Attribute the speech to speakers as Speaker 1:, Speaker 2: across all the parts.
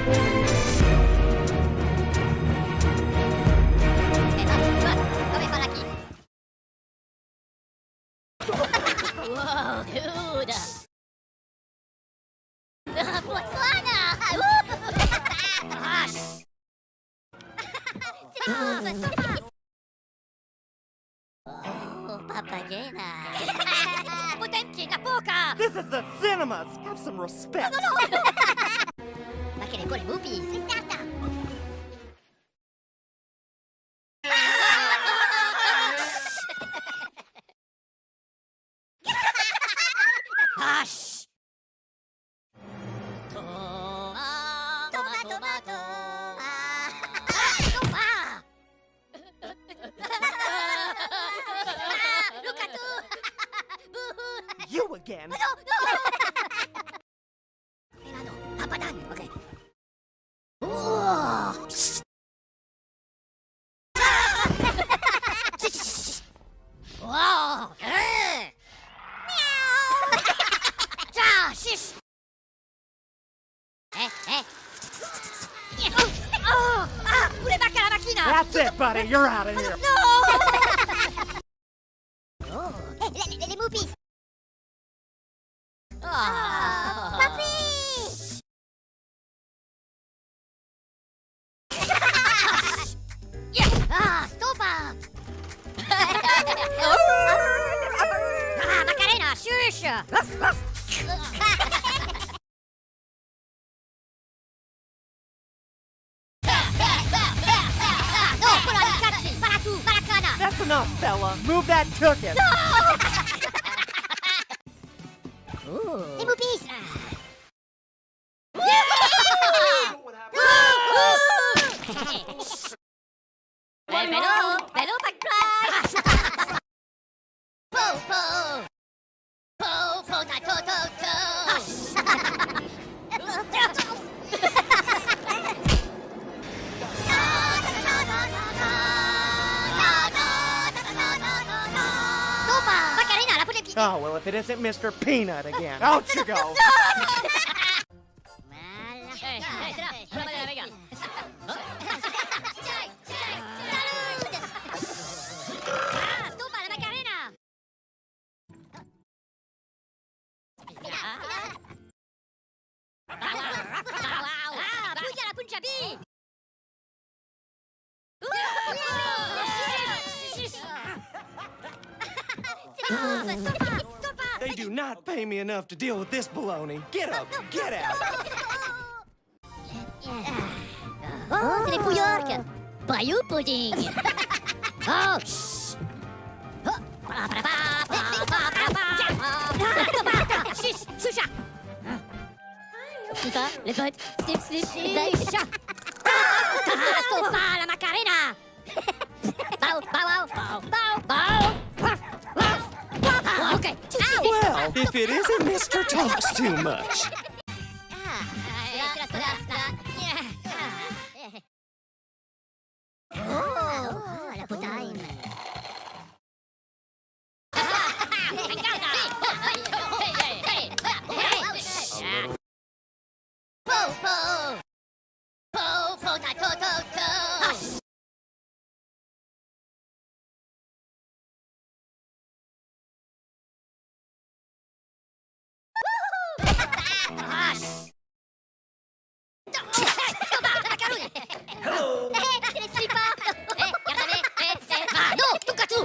Speaker 1: Whoa, dude! Botswana! Gosh! Oh, papagena! Potenti na poca!
Speaker 2: This is the cinemas! Have some respect!
Speaker 1: Ma che ne vuole movies? Hush! Tomato! Look at you!
Speaker 2: You again!
Speaker 1: No! Milano, papadan, okay. Wow! Shish! Pure bacca la macchina!
Speaker 2: That's it, buddy! You're out of here!
Speaker 1: No! Oh, le movies! Papi! Stop! Macarena, shush!
Speaker 2: That's enough, fella! Move that ticket!
Speaker 1: Les movies! Bello, backflash! Po,
Speaker 2: Oh, well, if it isn't Mr. Peanut again. Out you go! They do not pay me enough to deal with this baloney. Get up! Get out!
Speaker 1: Oh, c'est les Pouillarques! Bayou pudding! Oh, shh! Choucha! Snipa, les potes! Snip, chat! Stoppa la Macarena! Bow! Okay.
Speaker 2: Well, if it isn't Mr. Talks Too Much.
Speaker 1: Oh, la potaine.
Speaker 2: Hello!
Speaker 1: C'est les slippers! Non, tocca tu!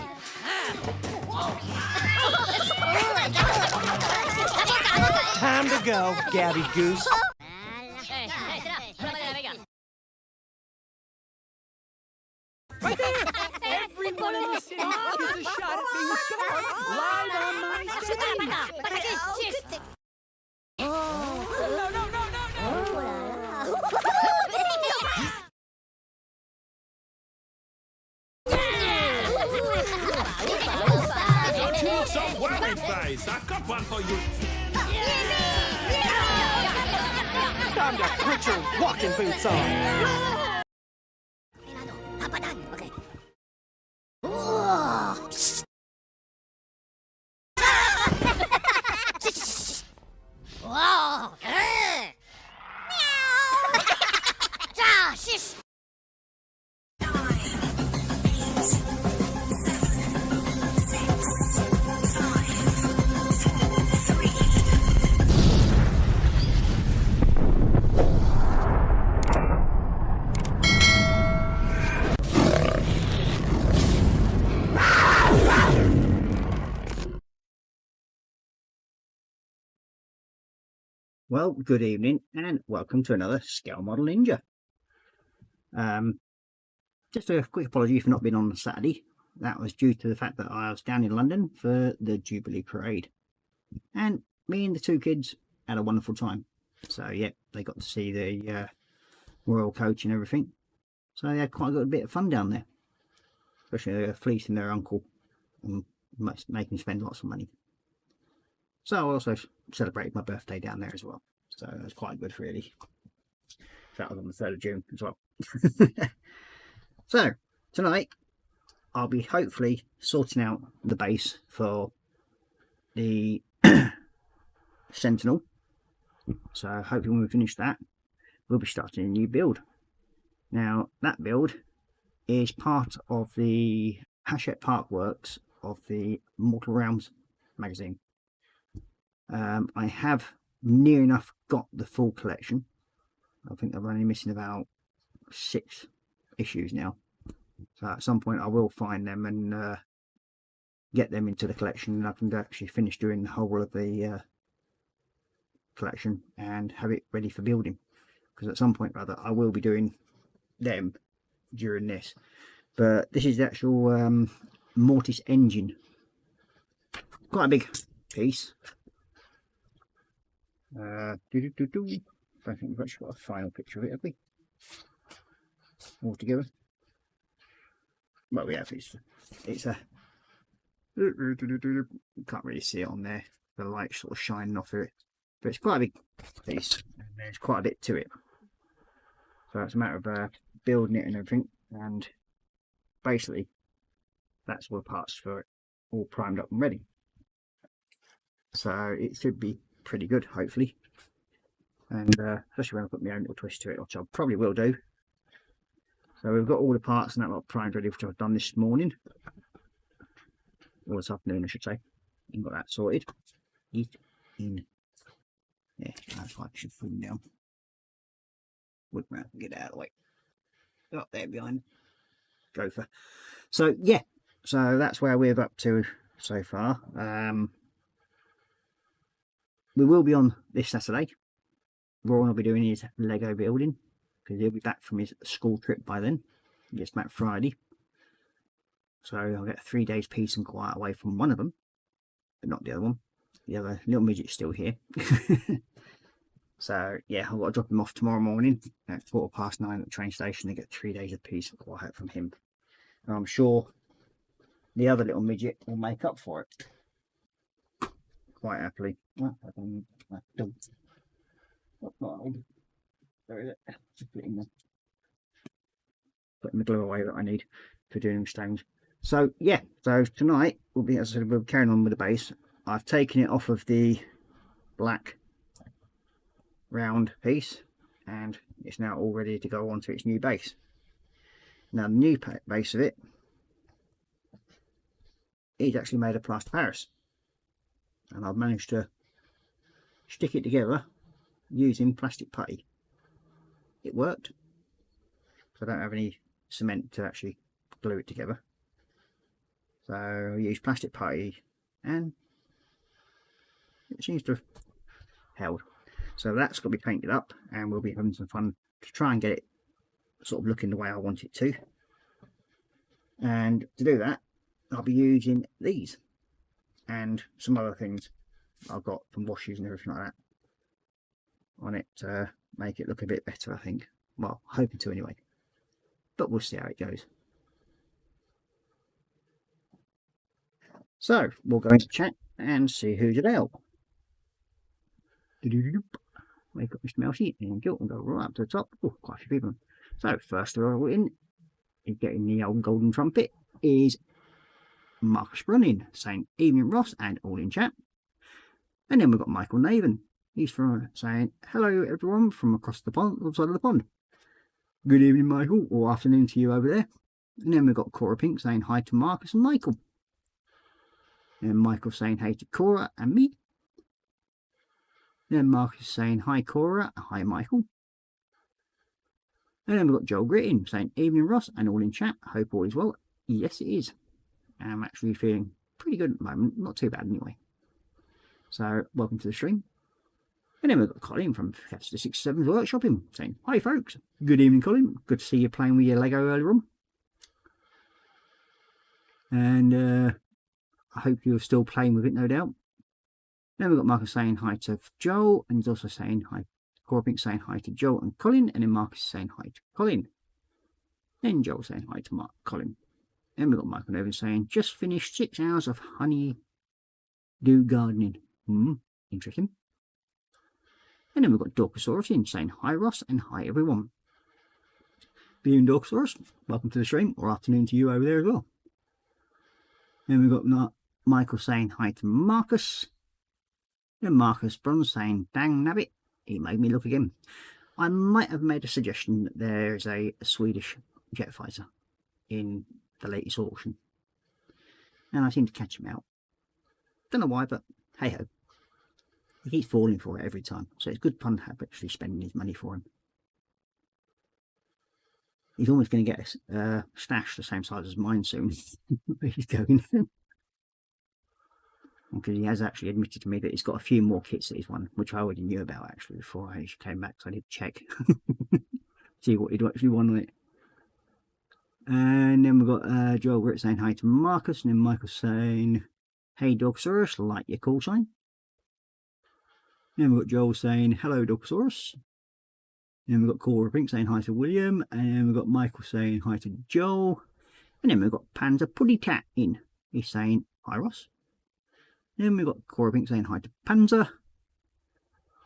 Speaker 2: Time to go, Gabby Goose.
Speaker 3: Right there! Every one of these cities gets a shot at being sharp right on my stage!
Speaker 4: Don't you look so worried, face? I've got one for you.
Speaker 2: Time to put your walking boots on.
Speaker 1: Okay. Wow!
Speaker 5: Well, good evening and welcome to another Scale Model Ninja. Just a quick apology for not being on Saturday. That was due to the fact that I was down in London for the Jubilee Parade. And me and the two kids had a wonderful time. So, yeah, they got to see the royal coach and everything. So they had quite a good bit of fun down there. Especially fleecing their uncle and making him spend lots of money. So I also celebrated my birthday down there as well. So it was quite good, really. That was on the 3rd of June as well. So tonight I'll be hopefully sorting out the base for the Sentinel. So hopefully when we finish that, we'll be starting a new build. Now that build is part of the Hachette Park works of the Mortal Realms magazine. I have near enough got the full collection. I think I'm only missing about 6 issues now. So at some point I will find them and get them into the collection, and I can actually finish doing the whole of the collection and have it ready for building. Because at some point or other I will be doing them during this. But this is the actual Mortis engine. Quite a big piece. I don't think we've actually got a final picture of it, have we? All together. Well, we have. It's a. Can't really see it on there. The light sort of shining off of it, but it's quite a big piece, and there's quite a bit to it. So it's a matter of building it and everything, and basically that's all the parts for it, all primed up and ready. So it should be pretty good, hopefully, and especially when I put my own little twist to it, which I probably will do. So we've got all the parts and that lot primed ready, which I've done this morning, or this afternoon I should say, and got that sorted. Get in. Yeah, that's like it should fall down. Look around and get out of the way. Up there behind. Gopher. So yeah, so that's where we're up to so far. We will be on this Saturday. Rowan will be doing his Lego building because he'll be back from his school trip by then. He gets back Friday. So I'll get 3 days peace and quiet away from one of them, but not the other one. The other little midget's still here. So yeah, I've got to drop him off tomorrow morning at 9:15 at the train station to get 3 days of peace and quiet from him. And I'm sure the other little midget will make up for it quite happily. Well, where is it? Just put it in there. Putting the glue away that I need for doing stones. So yeah, so tonight we'll be, as I said, we're carrying on with the base. I've taken it off of the black round piece, and it's now all ready to go onto its new base. Now the new base of it is actually made of plaster Paris, and I've managed to stick it together using plastic putty. It worked, so I don't have any cement to actually glue it together. So I use plastic putty and it seems to have held. So that's got to be painted up, and we'll be having some fun to try and get it sort of looking the way I want it to. And to do that, I'll be using these and some other things I've got from washes and everything like that on it to make it look a bit better, I think. Well, hoping to anyway, but we'll see how it goes. So we'll go into chat and see who's at L. Wake up Mr. Mousy and go right up to the top. Oh, quite a few people. So first of all in getting the old golden trumpet is Marcus Brunning saying evening Ross and all in chat. And then we've got Michael Naven. He's from saying hello everyone from across the pond, other side of the pond. Good evening Michael, or afternoon to you over there. And then we've got Korra Pink saying hi to Marcus and Michael. And Michael saying hey to Korra and me. Then Marcus saying hi Korra, hi Michael. And then we've got Joel Grittin saying evening Ross and all in chat. Hope all is well. Yes it is. I'm actually feeling pretty good at the moment. Not too bad anyway. So welcome to the stream. And then we've got Colin from Festa 67's Workshopping saying, "Hi folks, good evening Colin, good to see you playing with your Lego earlier on. And I hope you're still playing with it, no doubt." Then we've got Marcus saying hi to Joel, and he's also saying hi. Corbin saying hi to Joel and Colin, and then Marcus saying hi to Colin. Then Joel saying hi to Colin. Then we've got Michael Nevin saying, "Just finished 6 hours of honey do gardening." Interesting. And then we've got Dorkosaurus in saying, "Hi Ross," and "Hi everyone." Good evening Dorkosaurus, welcome to the stream, or afternoon to you over there as well. Then we've got Michael saying hi to Marcus. Then Marcus Bronze saying, "Dang nabbit, he made me look again." I might have made a suggestion that there's a Swedish jet fighter in the latest auction, and I seem to catch him out. Don't know why, but hey ho, he keeps falling for it every time, so it's good fun to have actually spending his money for him. He's almost going to get a stash the same size as mine soon. Where he's going. Because he has actually admitted to me that he's got a few more kits that he's won, which I already knew about actually before I came back, so I did check. See what he'd actually won on it. And then we've got Joel Grit saying hi to Marcus, and then Michael saying, "Hey Dogsaurus, like your call sign." Then we've got Joel saying, "Hello Dogsaurus." Then we've got Korra Pink saying hi to William, and then we've got Michael saying hi to Joel, and then we've got Panzer Puddy Tat in. He's saying, "Hi Ross." Then we've got Korra Pink saying hi to Panzer,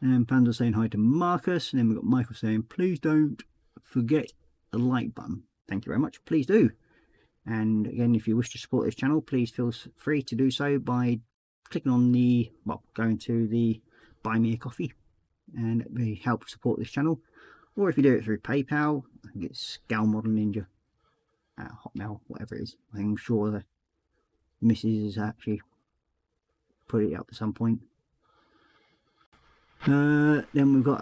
Speaker 5: and Panzer saying hi to Marcus, and then we've got Michael saying, "Please don't forget the like button." Thank you very much, please do. And again, if you wish to support this channel, please feel free to do so by clicking on the, going to the Buy Me a Coffee, and it really help support this channel. Or if you do it through PayPal, I think it's Gal Model Ninja at Hotmail, whatever it is. I'm sure the missus has actually put it up at some point. Then we've got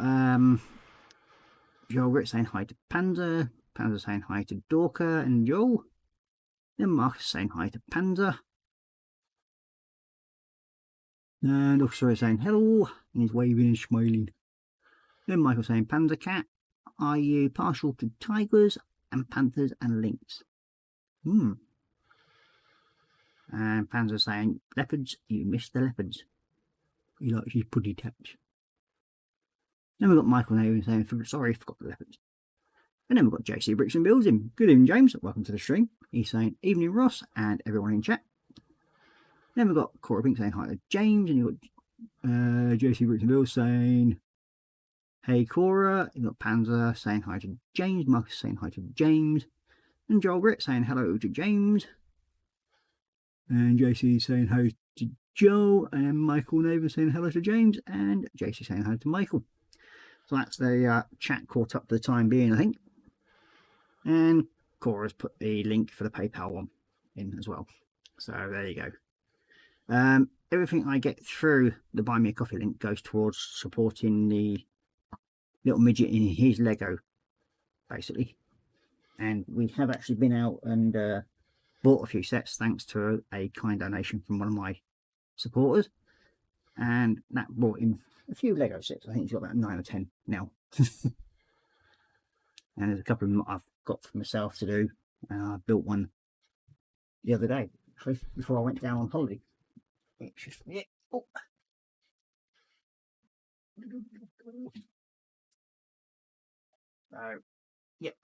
Speaker 5: Joel Grit saying hi to Panzer, Panzer saying hi to Dorka and Joel. Then Marcus saying hi to Panzer. And also saying hello, and he's waving and smiling. Then Michael saying, "Panzer Cat, are you partial to tigers and panthers and lynx?" And Panzer saying, "Leopards, you missed the leopards." He likes his puddy tats. Then we've got Michael Naven saying, "Sorry, forgot the leopards." And then we've got JC Bricks and Builds in. "Good evening, James. Welcome to the stream." He's saying, "Evening, Ross, and everyone in chat." Then we've got Korra Pink saying hi to James, and you've got JC Bricks and Builds saying, "Hey Korra." You've got Panzer saying hi to James, Marcus saying hi to James, and Joel Grit saying hello to James, and JC saying hi to Joe, and Michael Naven saying hello to James, and JC saying hello to Michael. So that's the chat caught up for the time being, I think. And Cora's put the link for the PayPal one in as well. So there you go. Everything I get through the Buy Me a Coffee link goes towards supporting the little midget in his Lego, basically. And we have actually been out and bought a few sets thanks to a kind donation from one of my supporters, and that brought in a few Lego sets. I think he's got about 9 or 10 now. And there's a couple of them I've got for myself to do. I built one the other day, actually, before I went down on holiday. It's just, yeah. Oh. So, yep.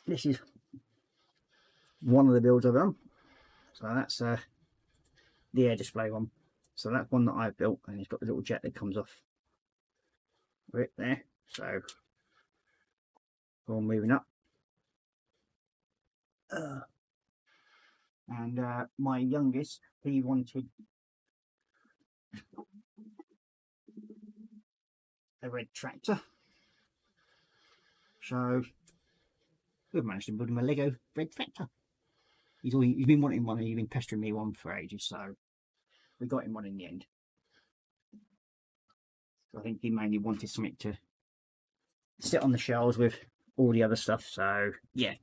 Speaker 5: This is one of the builds I've done. So that's the air display one. So that's one that I've built, and it's got the little jet that comes off right there. So we're moving up. And my youngest, he wanted a red tractor. So we've managed to build him a Lego red tractor. He's been wanting one, and he's been pestering me one for ages, so we got him one in the end. So I think he mainly wanted something to sit on the shelves with all the other stuff, so yeah.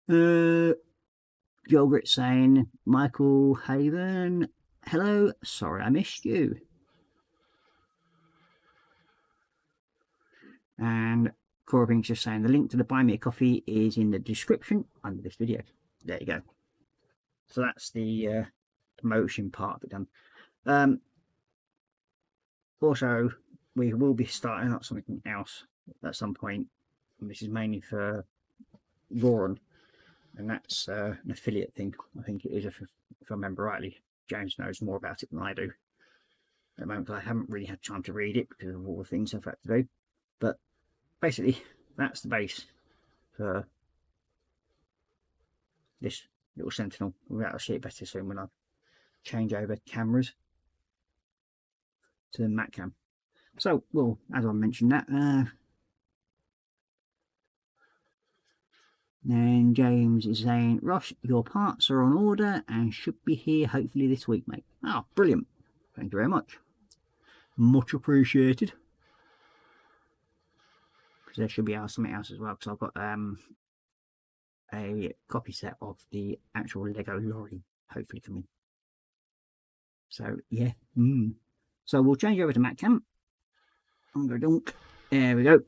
Speaker 5: Joel Grit saying, "Michael Haven, hello, sorry I missed you. And Korra Pink's just saying the link to the Buy Me a Coffee is in the description under this video. There you go. So that's the promotion part of it done. Also, we will be starting up something else at some point. And this is mainly for Warhammer, and that's an affiliate thing. I think it is, if I remember rightly. James knows more about it than I do. At the moment, I haven't really had time to read it because of all the things I've had to do. But basically, that's the base for this little Sentinel. I'll see it better soon when I change over cameras to the Mac cam. So, well, as I mentioned that, then James is saying, Ross, your parts are on order and should be here hopefully this week, mate. Oh, brilliant. Thank you very much. Much appreciated. Because there should be something else as well, because I've got a copy set of the actual Lego lorry hopefully coming. So, yeah. So we'll change over to Mac cam. There we go.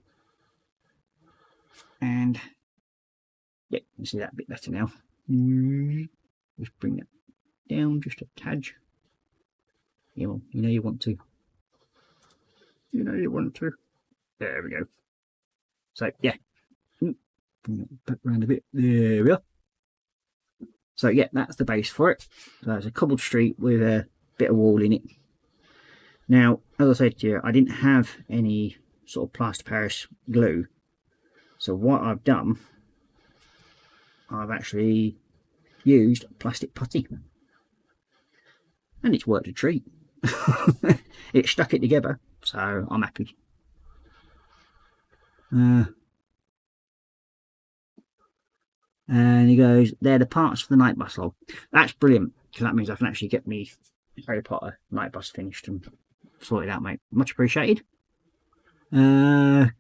Speaker 5: And yeah, you can see that a bit better now. Just bring it down just a tad. Yeah, well, you know you want to. You know you want to. There we go. So yeah, bring it back around a bit. There we are. So yeah, that's the base for it. So it's a cobbled street with a bit of wall in it. Now, as I said to you, I didn't have any sort of plaster Paris glue. So what I've done, I've actually used plastic putty. And it's worked a treat. It stuck it together, so I'm happy. And he goes, they're the parts for the night bus log. That's brilliant, because that means I can actually get me Harry Potter night bus finished and sorted out, mate. Much appreciated. Gets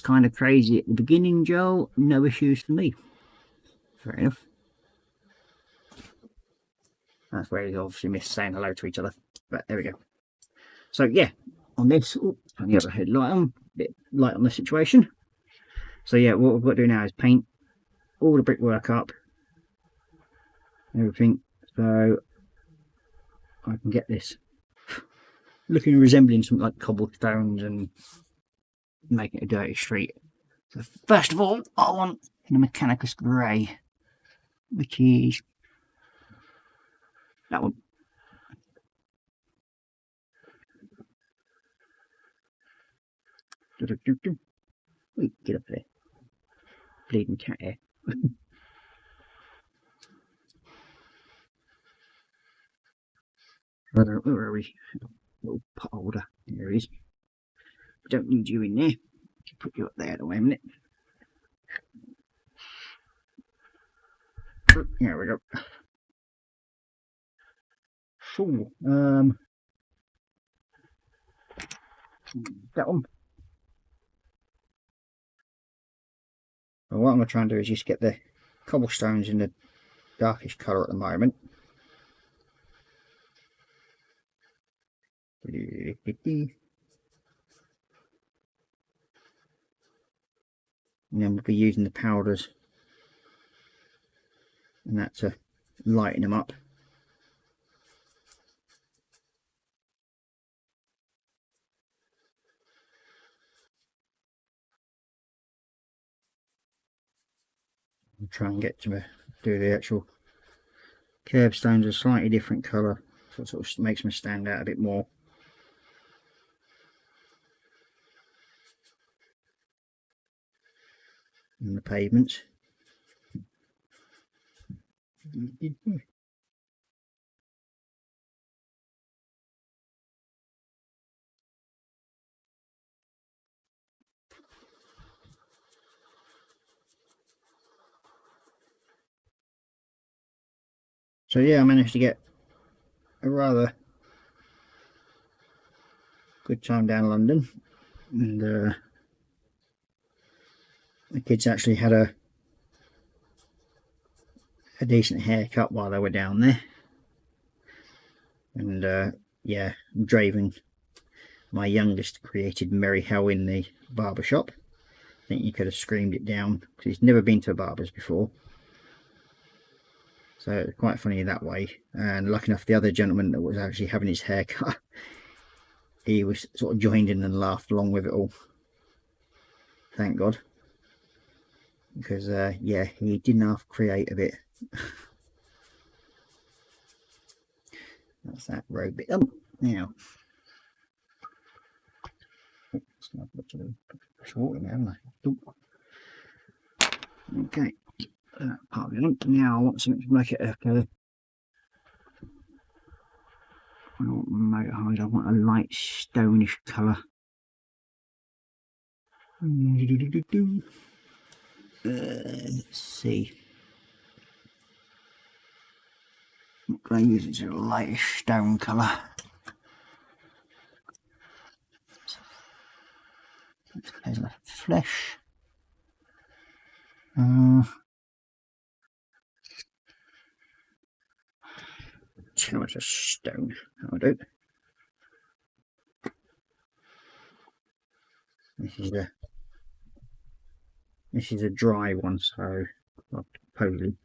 Speaker 5: kind of crazy at the beginning, Joel. No issues for me. Fair enough. That's where you obviously missed saying hello to each other. But there we go. So yeah, on this, turn the other headlight on, bit light on the situation. So yeah, what we've got to do now is paint all the brickwork up, everything, so I can get this looking and resembling something like cobblestones and make it a dirty street. So first of all, I want the Mechanicus grey, which is that one. Wait, get up there. Bleeding cat hair. Where are we? Little pot holder. There he is. We don't need you in there. Put you up there, wait a minute. There we go. So, that one. Well, what I'm going to try and do is just get the cobblestones in the darkish colour at the moment. And then we'll be using the powders and that to lighten them up. And try and get to do the actual curbstones a slightly different colour, so it sort of makes them stand out a bit more. And the pavements. So yeah, I managed to get a rather good time down London, and the kids actually had a decent haircut while they were down there. And yeah, Draven, my youngest, created Merry Hell in the barber shop. I think you could have screamed it down because he's never been to a barber's before. So it's quite funny that way. And lucky enough, the other gentleman that was actually having his hair cut, he was sort of joined in and laughed along with it all. Thank God. Because yeah, he didn't half create a bit. That's that road bit. Now, okay, part of it. Now I want something to make it I want motor hide. I want a light stonish colour. Let's see. I'm going to use it as a lightish stone colour. There's the flesh. Too much of stone. That'll do. This is a dry one, so I'll probably.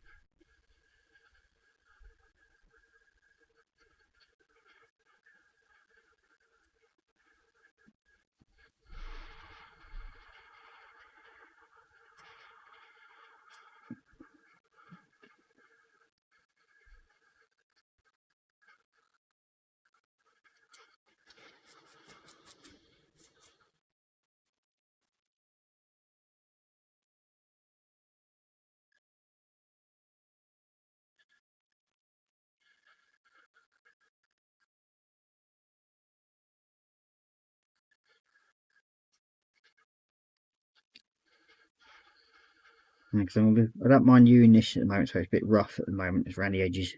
Speaker 5: Next, I don't mind using this at the moment, so it's a bit rough at the moment, it's around the edges,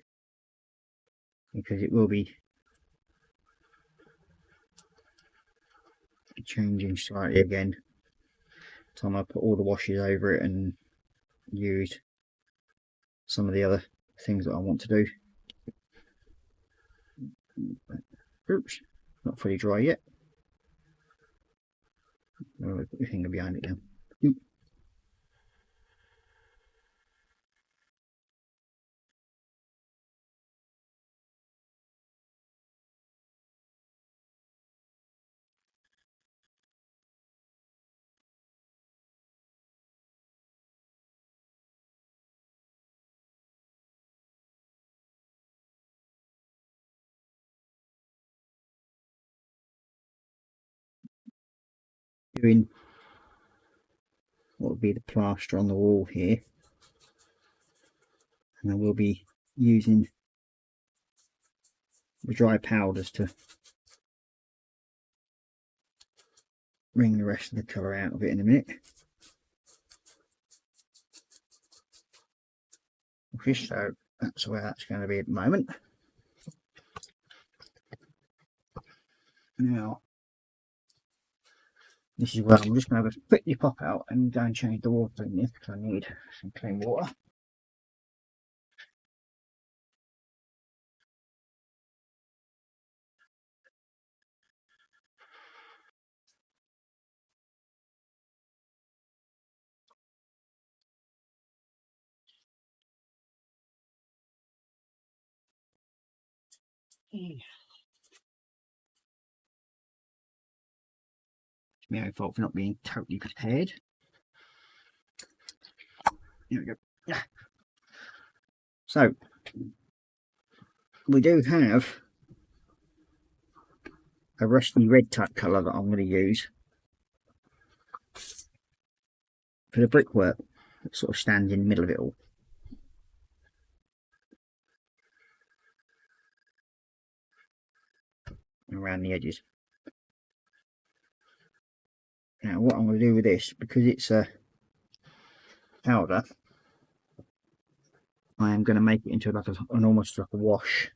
Speaker 5: because it will be changing slightly again. Time I put all the washes over it and use some of the other things that I want to do. Oops, not fully dry yet. Put your finger behind it now. Doing what will be the plaster on the wall here, and I will be using the dry powders to bring the rest of the colour out of it in a minute. So that's where that's going to be at the moment. Now, this is where I'm just going to have a quickly pop out and go and change the water in this because I need some clean water. It's my own fault for not being totally prepared. Here we go. So, we do have a rusty red type colour that I'm going to use for the brickwork that sort of stands in the middle of it all. Around the edges. Now what I'm going to do with this, because it's a powder, I am going to make it into like an almost like a wash.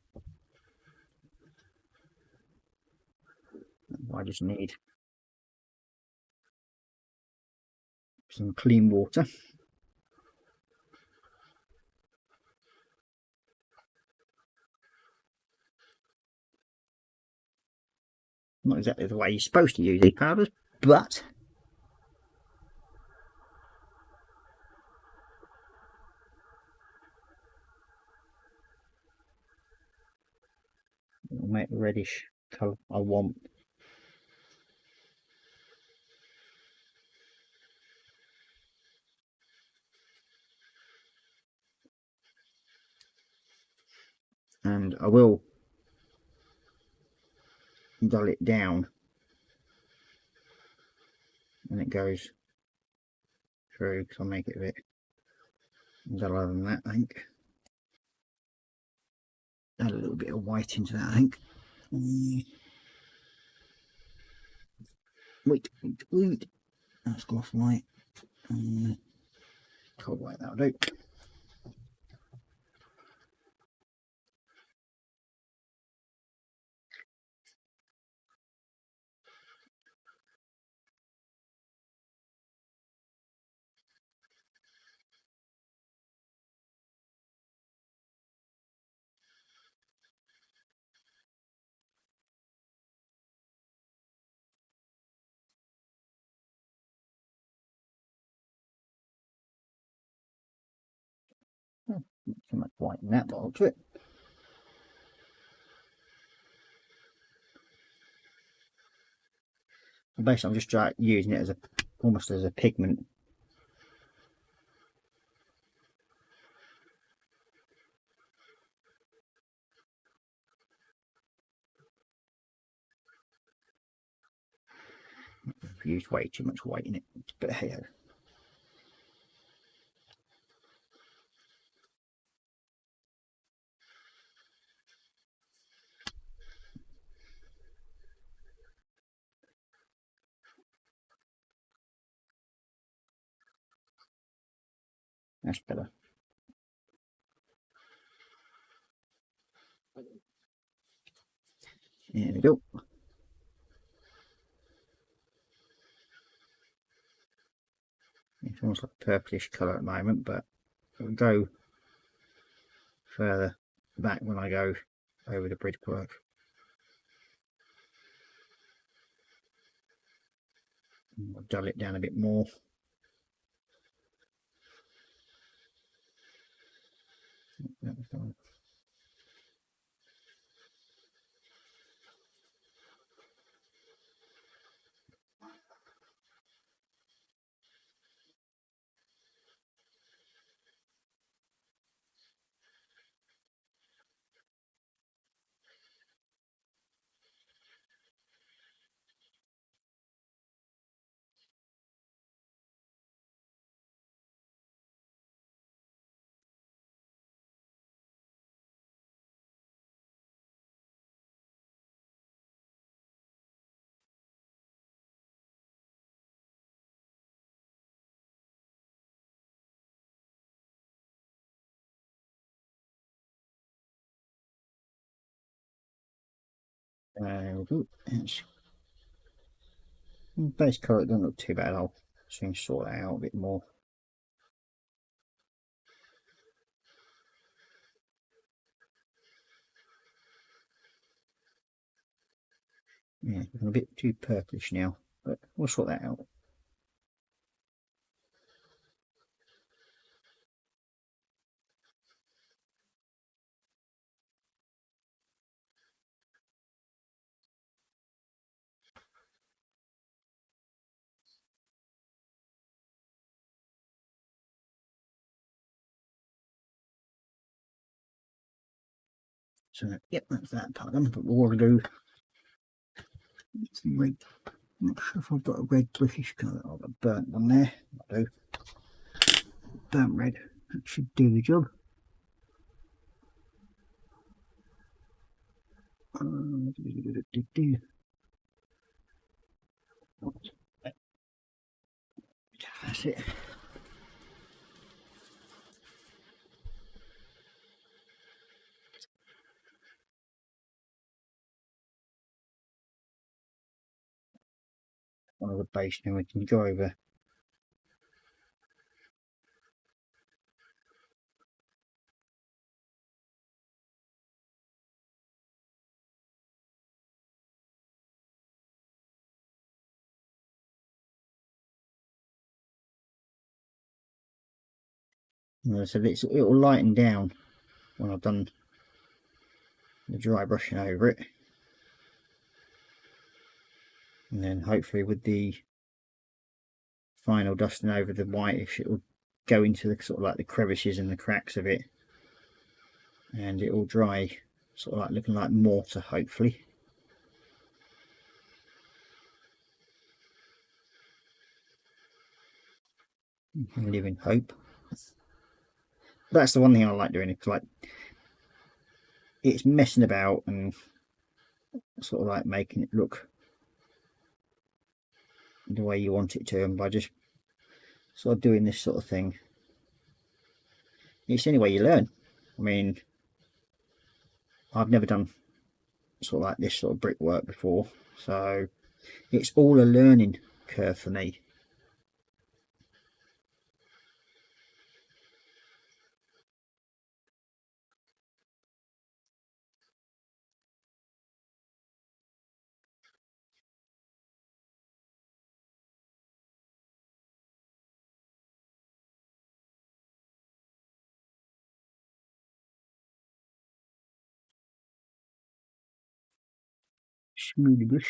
Speaker 5: I just need some clean water. Not exactly the way you're supposed to use these powders, but it'll make the reddish colour I want. And I will dull it down when it goes through, because I'll make it a bit duller than that, I think. Add a little bit of white into that, I think. Wait. That's gloss white. Cold white, that'll do. Too much white in that bottle to it. Basically, I'm just using it as almost as a pigment. I've used way too much white in it, but hey ho. That's better. There we go. It's almost like a purplish colour at the moment, but it'll go further back when I go over the brickwork. I'll dull it down a bit more. It's base colour doesn't look too bad. I'll soon sort that out a bit more. Yeah, it's a bit too purplish now, but we'll sort that out. So, yep, that's that part done. But we'll do some red. I'm not sure if I've got a red British colour. I've got burnt on there. I do. Burnt red. That should do the job. That's it. One of the base, now we can go over So it'll lighten down when I've done the dry brushing over it, and then hopefully with the final dusting over the whitish, it will go into the sort of like the crevices and the cracks of it, and it will dry sort of like looking like mortar, hopefully. I live in hope. That's the one thing I like doing. It's like it's messing about and sort of like making it look the way you want it to, and by just sort of doing this sort of thing, it's the only way you learn. I mean, I've never done sort of like this sort of brickwork before, so it's all a learning curve for me. Schmoodibush.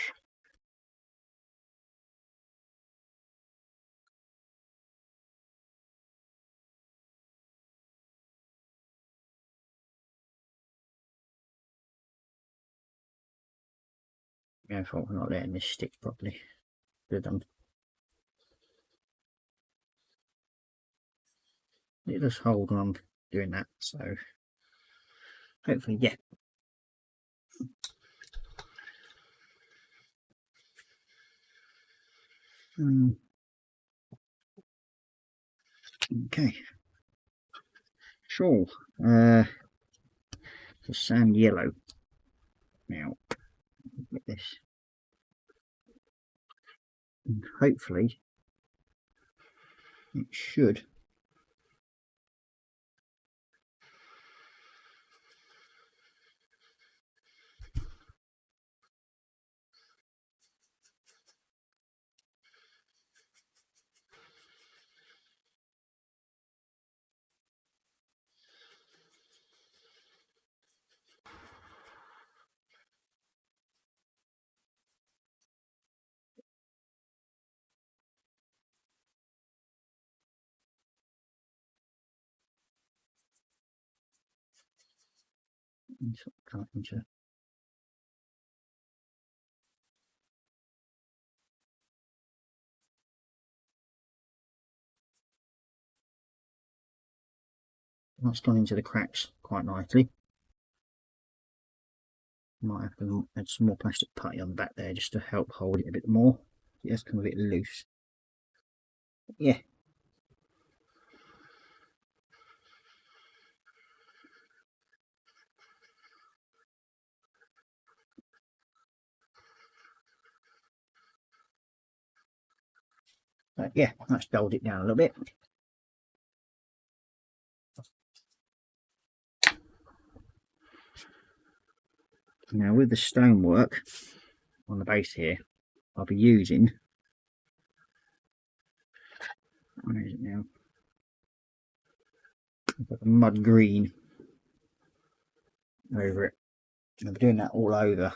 Speaker 5: Yeah, I thought we're not letting this stick properly. Good done. It does hold when I'm doing that, so hopefully, yeah. Okay. Sure. The sand yellow. Now, get this. And hopefully, it should. Sort of cut into. That's gone into the cracks quite nicely. Might have to add some more plastic putty on the back there just to help hold it a bit more. It has come a bit loose. Yeah. But yeah, that's dulled it down a little bit. Now with the stonework on the base here, I'll be using, where is it now? I've got the mud green over it. I'll be doing that all over.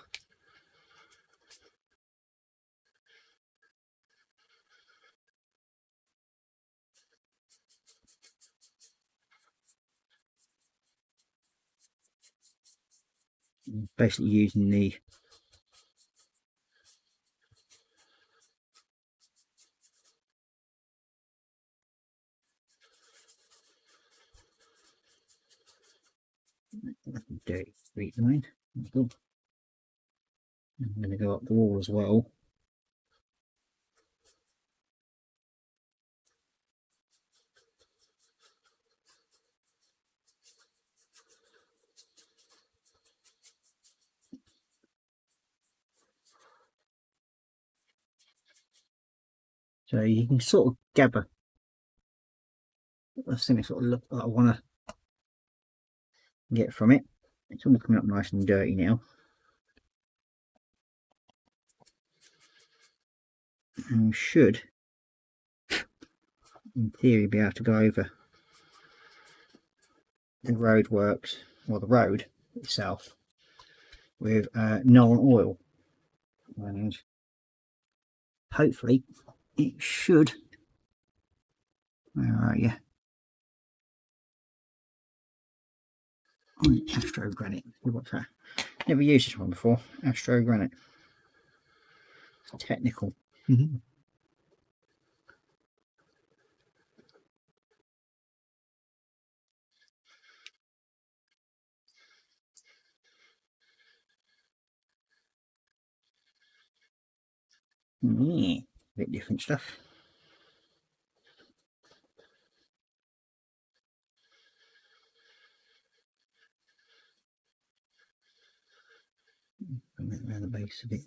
Speaker 5: Basically using the dirty street line. I'm going to go up the wall as well. So you can sort of gather the thing, sort of look that I want to get from it. It's all coming up nice and dirty now. And we should, in theory, be able to go over the road works, or the road itself, with Nolan oil, and hopefully it should. Where are you? Astro granite. What's that? Never used this one before. Astro granite. Technical. Yeah, bit different stuff. Bring it around the base a bit.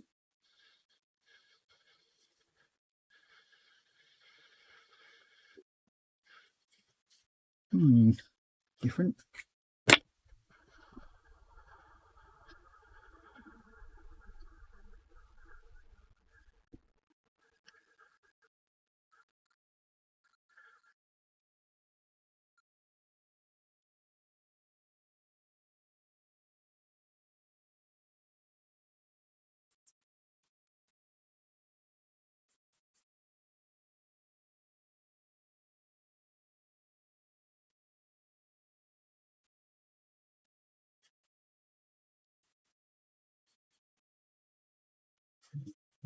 Speaker 5: Different.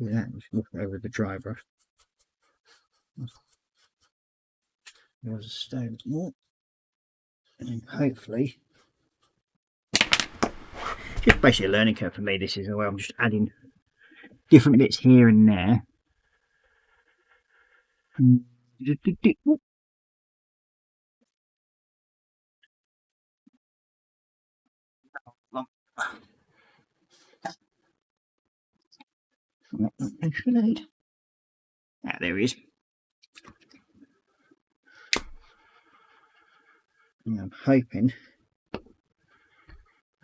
Speaker 5: Yeah, just look over the dry brush. There's a stone more, and hopefully, just basically a learning curve for me. This is where I'm just adding different bits here and there. Ah, there he is. And I'm hoping to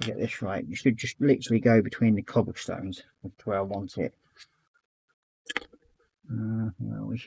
Speaker 5: get this right. You should just literally go between the cobblestones to where I want it. Where are we?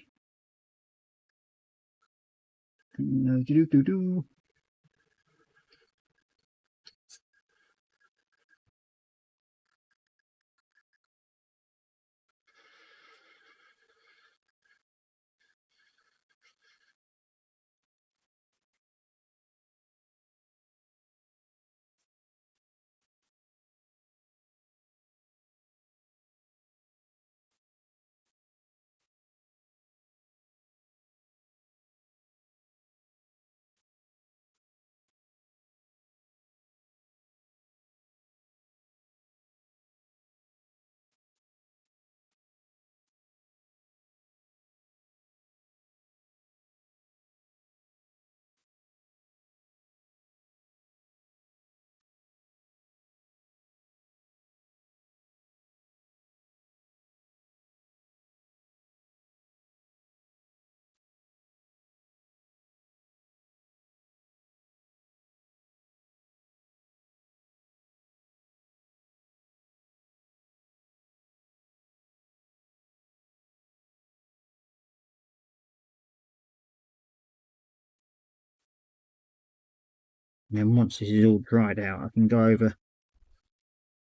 Speaker 5: And then once this is all dried out, I can go over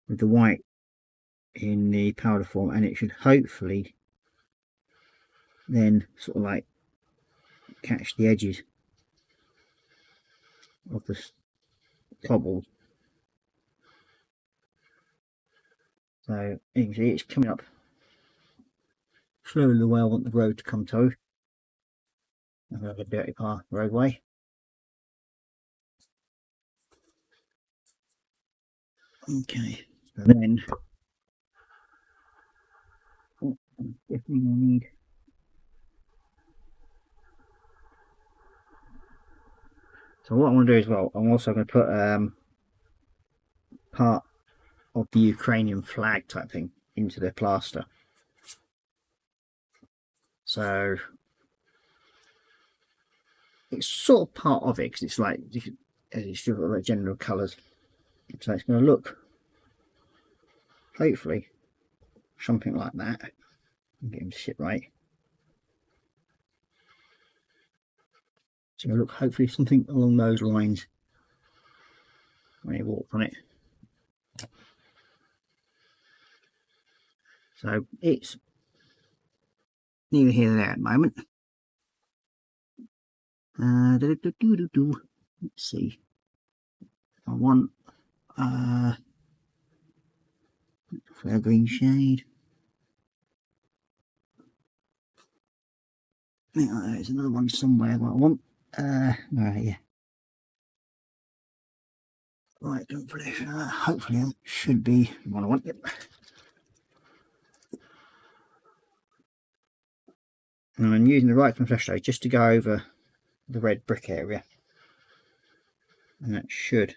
Speaker 5: with the white in the powder form, and it should hopefully then sort of like catch the edges of the cobbles. So you can see it's coming up slowly the way I want the road to come to. I've got a dirty path roadway. Okay, so then definitely need so what I want to do as well, I'm also going to put part of the Ukrainian flag type thing into the plaster. So it's sort of part of it because it's like it's still got like general colours. So it's going to look hopefully something like that. Get him to sit right. So look hopefully something along those lines. when he walked on it. So it's neither here nor there at the moment. Let's see. I want fair green shade. I think there's another one somewhere what I want. Right, yeah. Right, don't flash. Hopefully that should be what I want. Yep. And I'm using the right flash shade just to go over the red brick area. And that should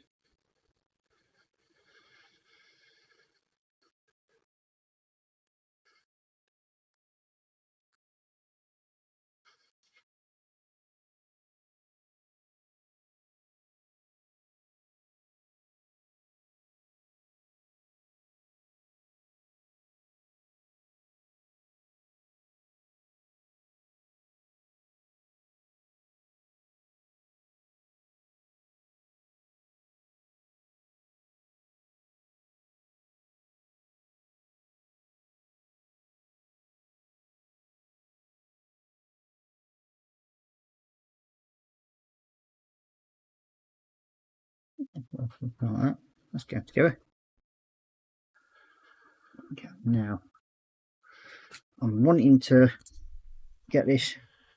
Speaker 5: like that. Let's get together. Okay, now I'm wanting to get this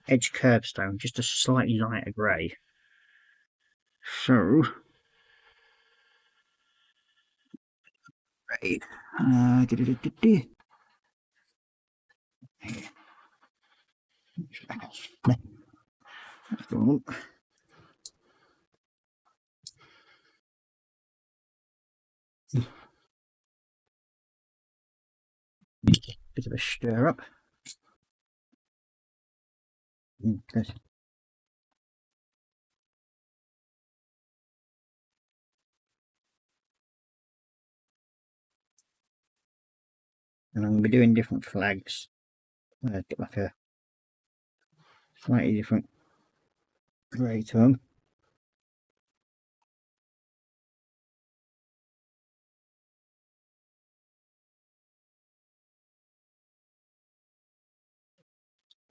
Speaker 5: edge curbstone just a slightly lighter grey. So right. That's the one. Bit of a stir up. Good. And I'm going to be doing different flags. Get like a slightly different grey to them.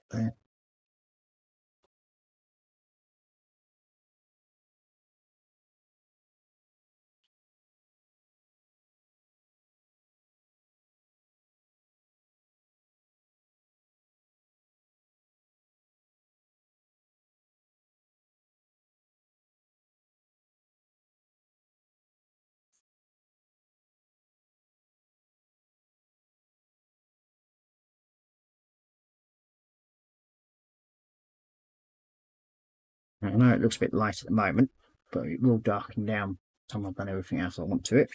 Speaker 5: There. I know it looks a bit light at the moment, but it will darken down time I've done everything else I want to it.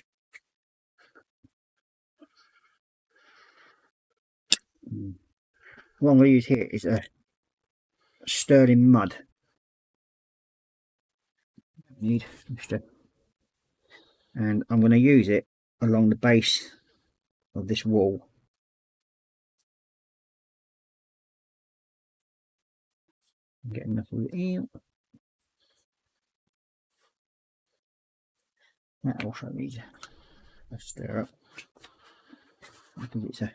Speaker 5: What I'm going to use here is a sterling mud. Need extra. And I'm going to use it along the base of this wall. Get enough of it here. That also needs a stir up because it's a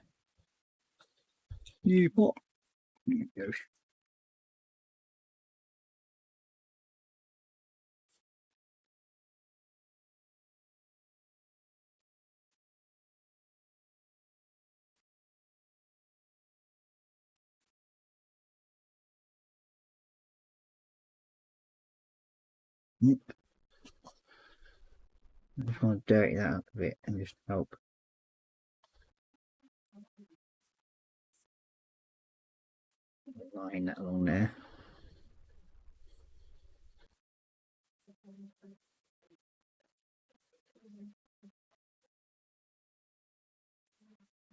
Speaker 5: new pot. There it goes. Yep. I just want to dirty that up a bit and just help. Line that along there.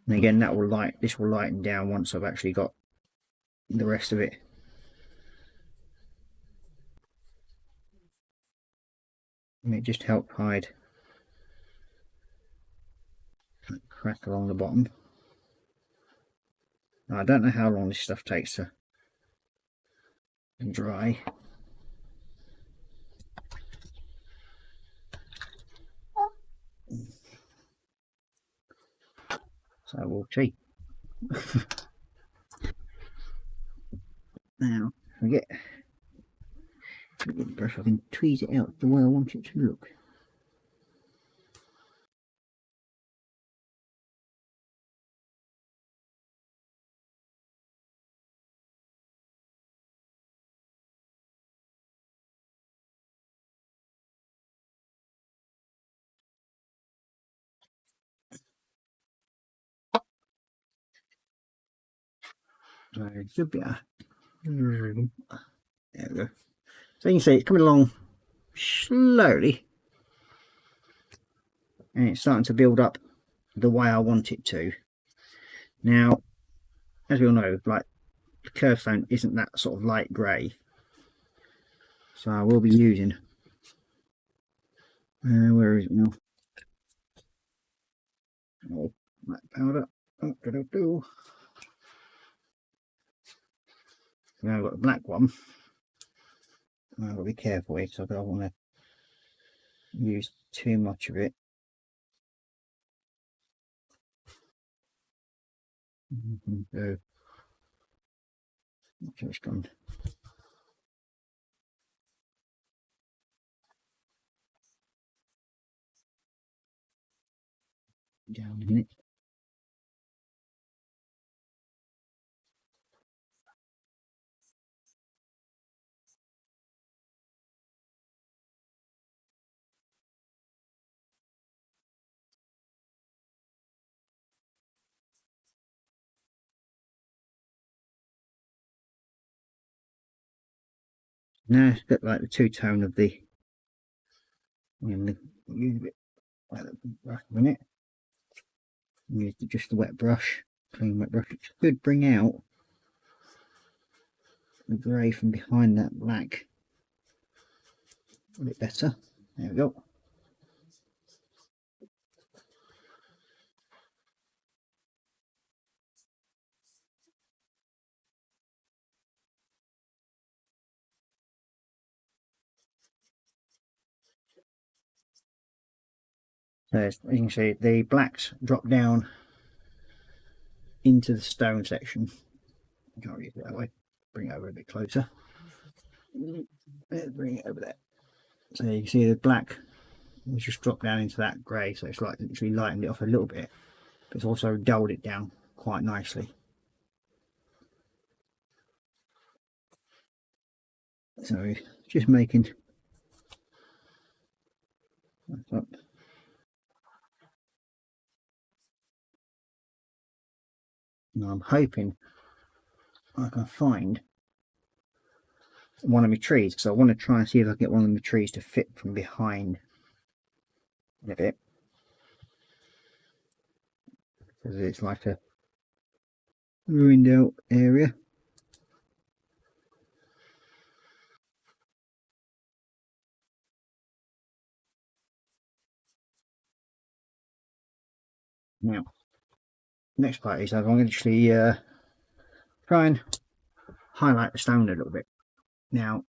Speaker 5: And again, that will this will lighten down once I've actually got the rest of it. And it just help hide that crack along the bottom. Now, I don't know how long this stuff takes to dry. So we'll see. Now, if I get the brush, I can tweeze it out the way I want it to look. So it should be there we go. So you can see it's coming along slowly, and it's starting to build up the way I want it to. Now, as we all know, like, the curved stone isn't that sort of light grey, so I will be using where is it now? Oh, black powder. Oh, now I've got the black one. I've got to be careful here because I don't want to use too much of it. Go. It's gone. Down a minute. Now it's a bit like the two-tone of the. I'm going to use a bit like the brush a minute. Use just the wet brush, clean wet brush. It should bring out the grey from behind that black a bit better. There we go. So as you can see, the blacks drop down into the stone section. You can't read it that way. Bring it over a bit closer. Let's bring it over there. So you can see the black has just dropped down into that grey, so it's like literally lightened it off a little bit, but it's also dulled it down quite nicely. So just making that up. Now I'm hoping I can find one of my trees, because I want to try and see if I can get one of my trees to fit from behind a bit, because it's like a ruined out area. Now, next part is I'm going to actually try and highlight the stone a little bit. Now,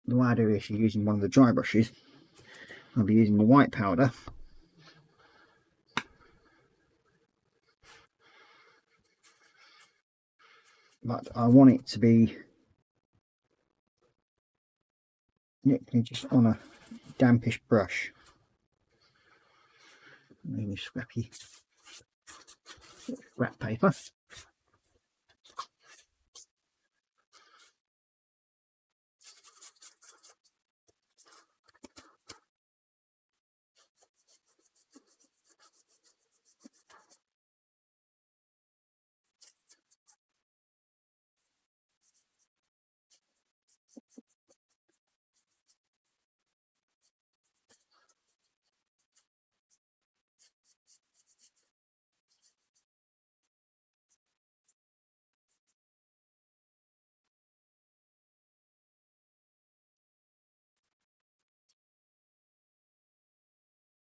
Speaker 5: the way I do this is using one of the dry brushes. I'll be using the white powder. But I want it to be literally just on a dampish brush. Maybe scrappy scrap paper.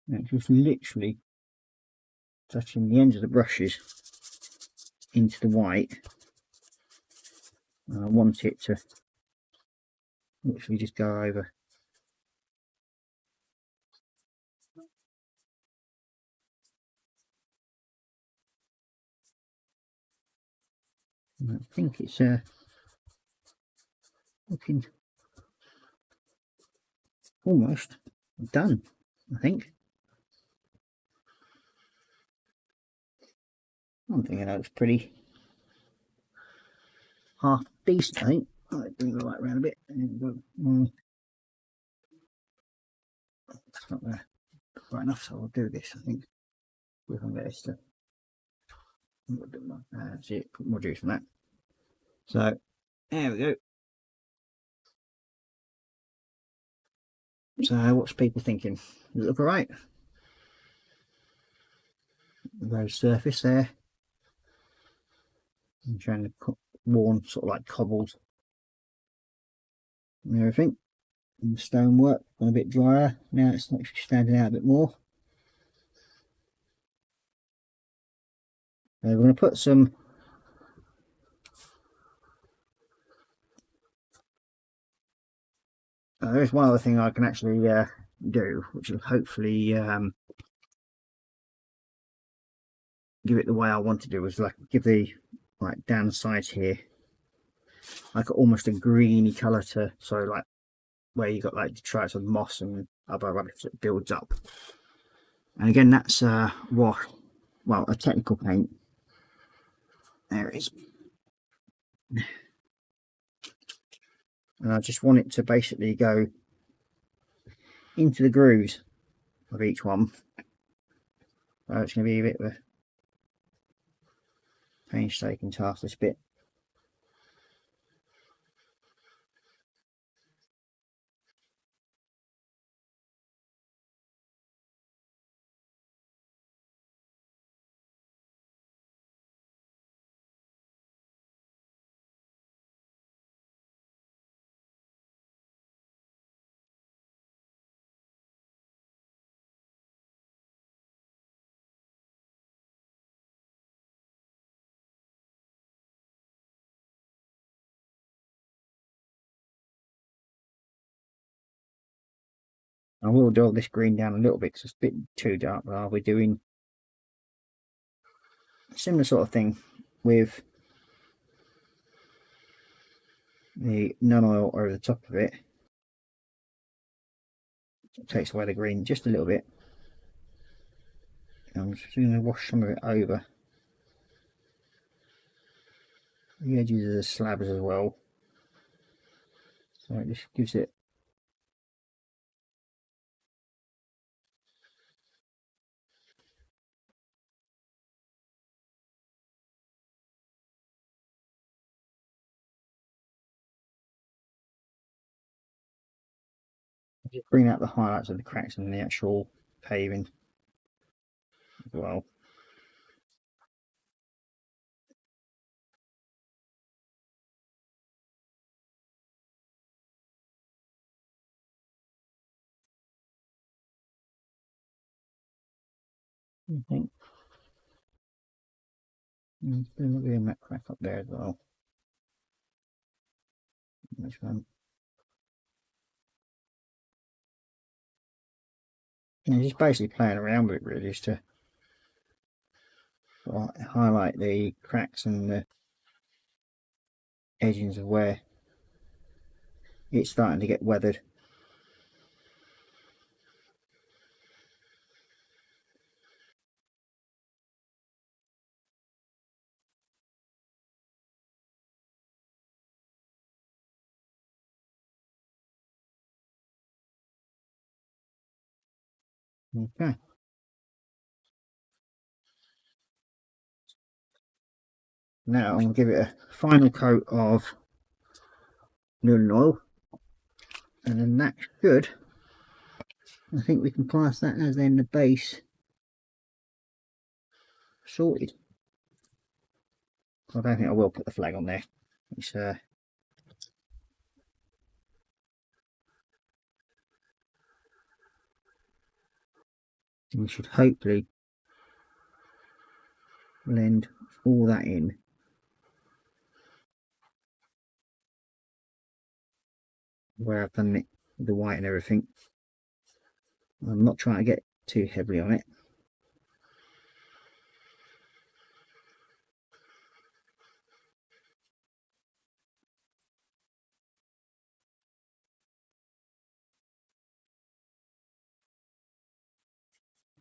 Speaker 5: And it's just literally touching the ends of the brushes into the white. And I want it to literally just go over And I think it's looking almost done, I think. I'm thinking that looks pretty half decent, I think. I'll bring the light around a bit. It's not right enough, so I'll do this, I think. If I can get this to a little bit more, that's it, put more juice on that. So, there we go. So, what's people thinking? Does it look alright? Rose surface there. I'm trying to worn sort of like cobbled and everything. And the stonework got a bit drier. Now it's actually standing out a bit more. We're going to put some there's one other thing I can actually do, which will hopefully give it the way I want to do, is like give the like down the sides here like almost a greeny colour to, so like where you got like detritus of moss and other rubbish that builds up. And again, that's wash, well, a technical paint. There it is. And I just want it to basically go into the grooves of each one. So it's going to be a bit of a painstaking task, this bit. I will dull this green down a little bit because it's a bit too dark, but I'll be doing a similar sort of thing with the nun oil over the top of it. It takes away the green just a little bit. I'm just going to wash some of it over the edges of the slabs as well, so it just gives it just bring out the highlights of the cracks in the actual paving as well. I think there's going to be a matte crack up there as well. Which one? And just basically playing around with it really, just to highlight the cracks and the edgings of where it's starting to get weathered. Okay. Now I'm going to give it a final coat of Nuln oil, and then that should, I think we can class that as then the base sorted. I don't think I will put the flag on there. It's we should hopefully blend all that in. Where I've done it with the white and everything. I'm not trying to get too heavily on it.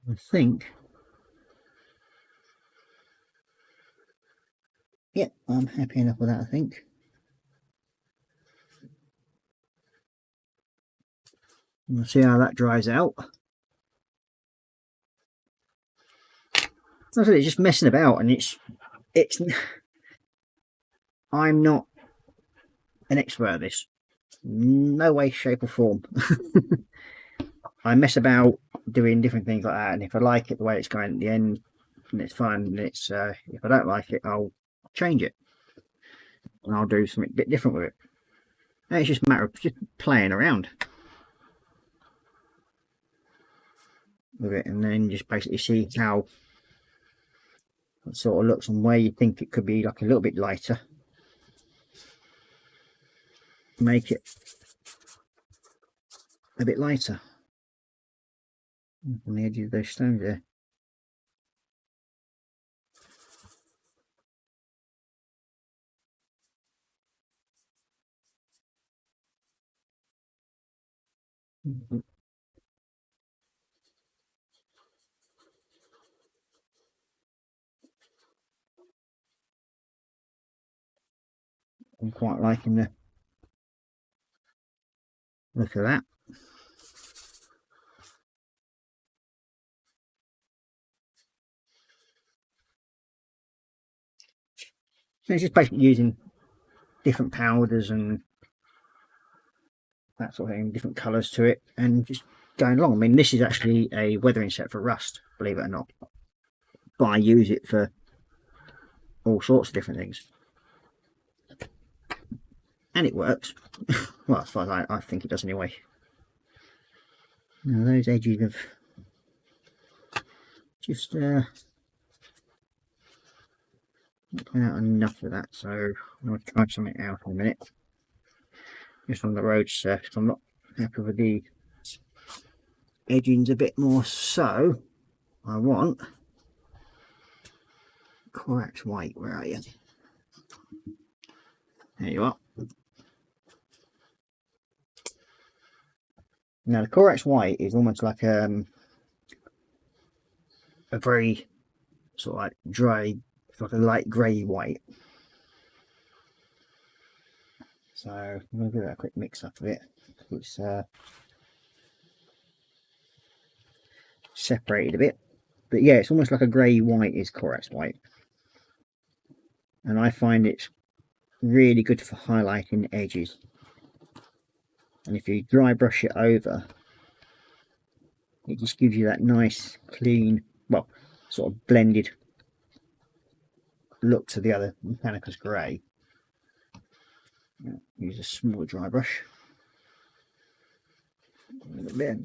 Speaker 5: I think, yeah, I'm happy enough with that, I think. We'll see how that dries out. As I said, it's just messing about, and it's I'm not an expert at this, no way, shape or form. I mess about doing different things like that, and if I like it the way it's going at the end, and it's fine, and it's if I don't like it, I'll change it and I'll do something a bit different with it. And it's just a matter of just playing around with it, and then just basically see how it sort of looks and where you think it could be like a little bit lighter. Make it a bit lighter on the edge of those stones there. I'm quite liking the look of that. So it's just basically using different powders and that sort of thing, different colours to it, and just going along. I mean, this is actually a weathering set for rust, believe it or not, but I use it for all sorts of different things, and it works. Well, as far as I think it does anyway. Now those edges have just not coming out enough of that, so I'm going to try something out in a minute. Just on the road surface, I'm not happy with the edgings a bit more, so I want Korra white. Where are you? There you are. Now the Korra white is almost like a very sort of like dry, like a light grey white. So I'm going to give that a quick mix up of it. It's separated a bit, but yeah, it's almost like a grey white is Korra white, and I find it's really good for highlighting edges. And if you dry brush it over, it just gives you that nice clean, well, sort of blended look to the other Mechanicus grey. Use a small dry brush, a little bit.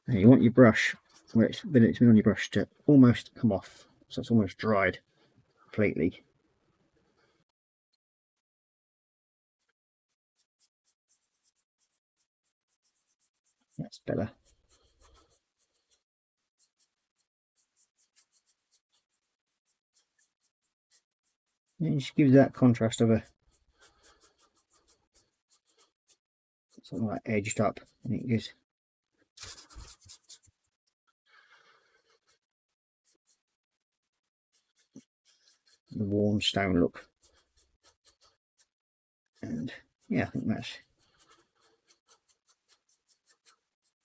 Speaker 5: And you want your brush, where it's been on your brush, to almost come off, so it's almost dried completely. That's better. And it just gives that contrast of a sort of like edged up, and it gives the worn stone look. And yeah, I think that's,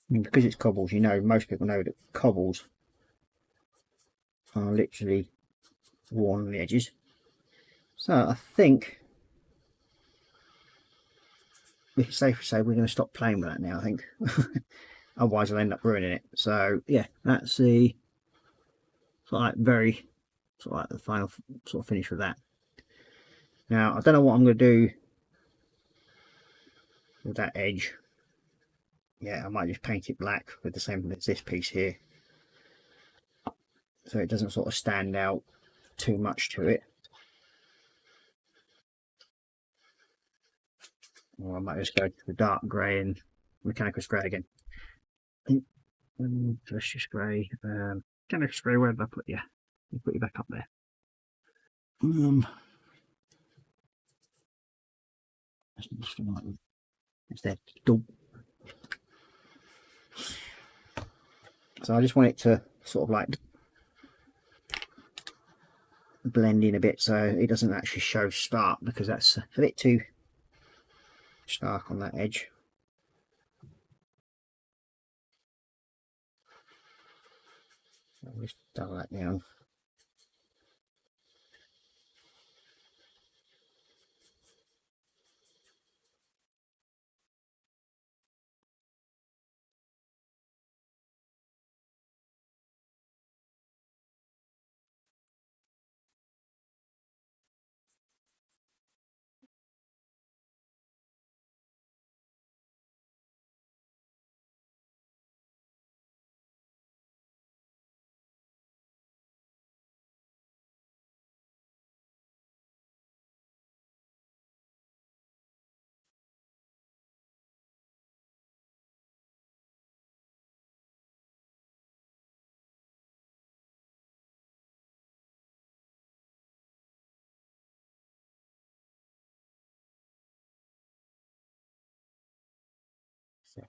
Speaker 5: I mean, because it's cobbles, you know, most people know that cobbles are literally worn on the edges. So I think we can safely say we're going to stop playing with that now, I think. Otherwise I'll end up ruining it. So yeah, that's the sort of like very sort of like the final sort of finish with that. Now I don't know what I'm going to do with that edge. Yeah, I might just paint it black with the same as this piece here, so it doesn't sort of stand out too much to it. Or I might just go to the dark grey and Mechanicus grey again. Delicious grey. Mechanicus grey, where did I put you? I'll put you back up there. It's there. So I just want it to sort of like blend in a bit so it doesn't actually show stark, because that's a bit too stark on that edge. I'll just dull that down.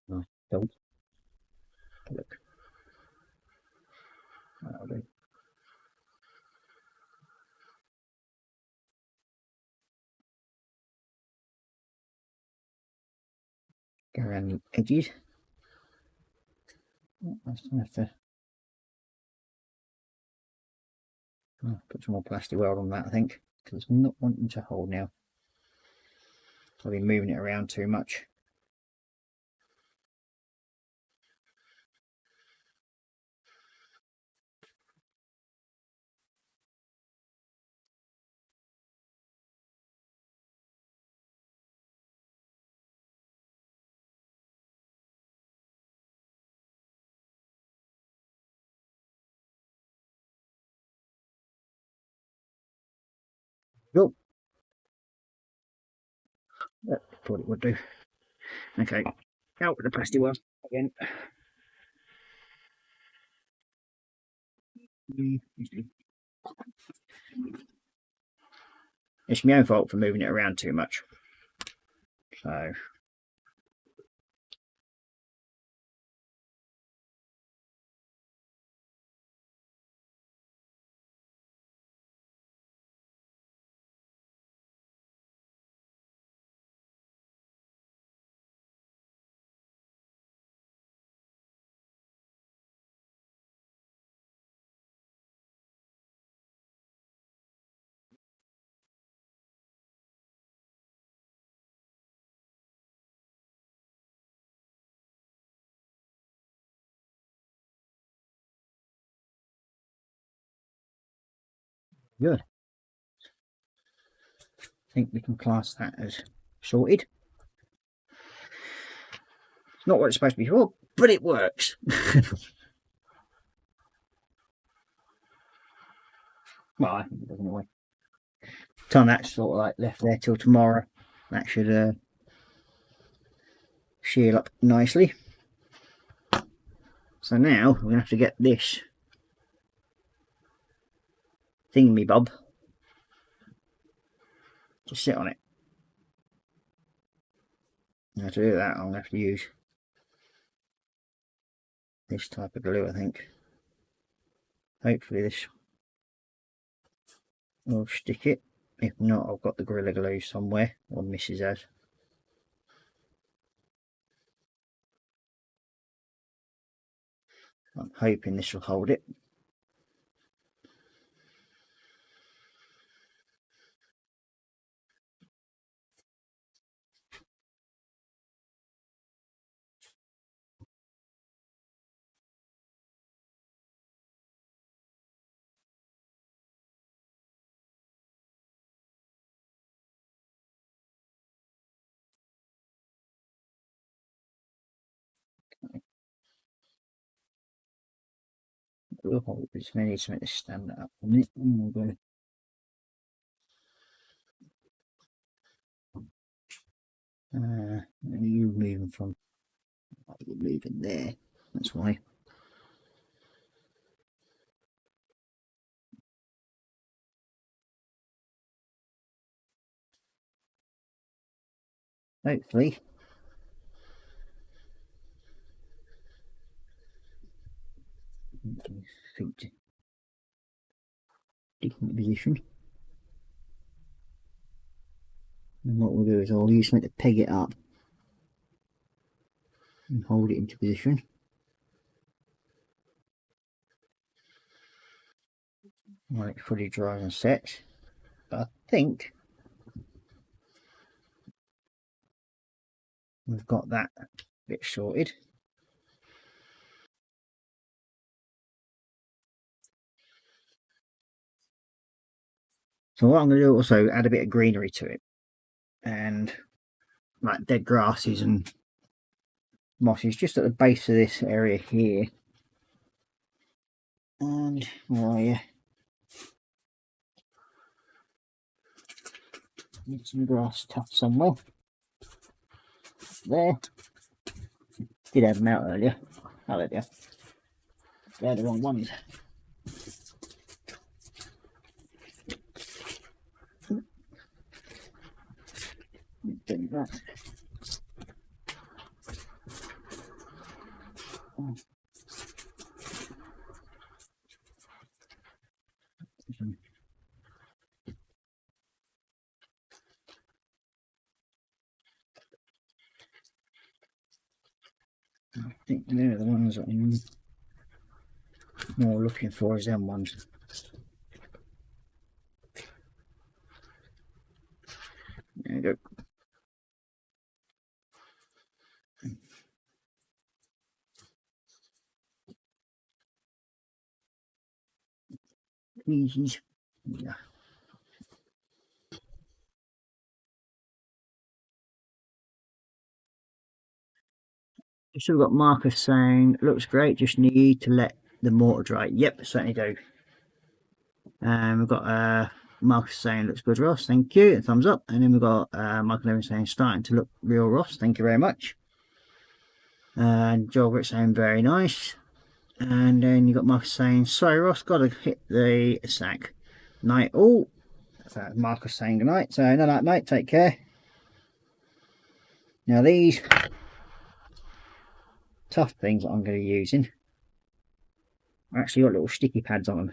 Speaker 5: Nice. Dull. Look. That'll do. Go around the edges. I still have to put some more plastic weld on that, I think, because it's not wanting to hold now. I've been moving it around too much. Go. That thought it would do. Okay, out with the plastic weld again. It's my own fault for moving it around too much. So good. I think we can class that as sorted. It's not what it's supposed to be for, but it works. Well, I think it does anyway. Time that's sort of like left there till tomorrow. That should seal up nicely. So now we're gonna have to get this thingy bob to sit on it. Now to do that, I'm gonna have to use this type of glue, I think. Hopefully this will stick it. If not, I've got the Gorilla Glue somewhere, or Mrs. has. I'm hoping this will hold it. We'll hold it, but it's going to need something to stand it up on it. And we'll go. You're moving from, you're moving there, that's why. Hopefully feet different position. And what we'll do is I'll use something to peg it up and hold it into position. While it fully dries and sets. But I think we've got that bit sorted. So what I'm going to do also add a bit of greenery to it, and like dead grasses and mosses just at the base of this area here. And where are you? Need some grass tufts somewhere. There. Did have them out earlier. Oh, there they are. They're the wrong ones. Do that. I think they're the ones that I'm more looking for, is them ones. There you go. Easy. Yeah. So we've got Marcus saying, looks great, just need to let the mortar dry. Yep, certainly do. We've got Marcus saying, looks good, Ross, thank you, thumbs up. And then we've got Michael Evans saying, starting to look real, Ross, thank you very much. And Joel Britt saying, very nice. And then you got Marcus saying, sorry, Ross, gotta hit the sack. Night all. So Marcus saying good night. So, no night, mate, take care. Now, these tough things that I'm going to be using actually got little sticky pads on them.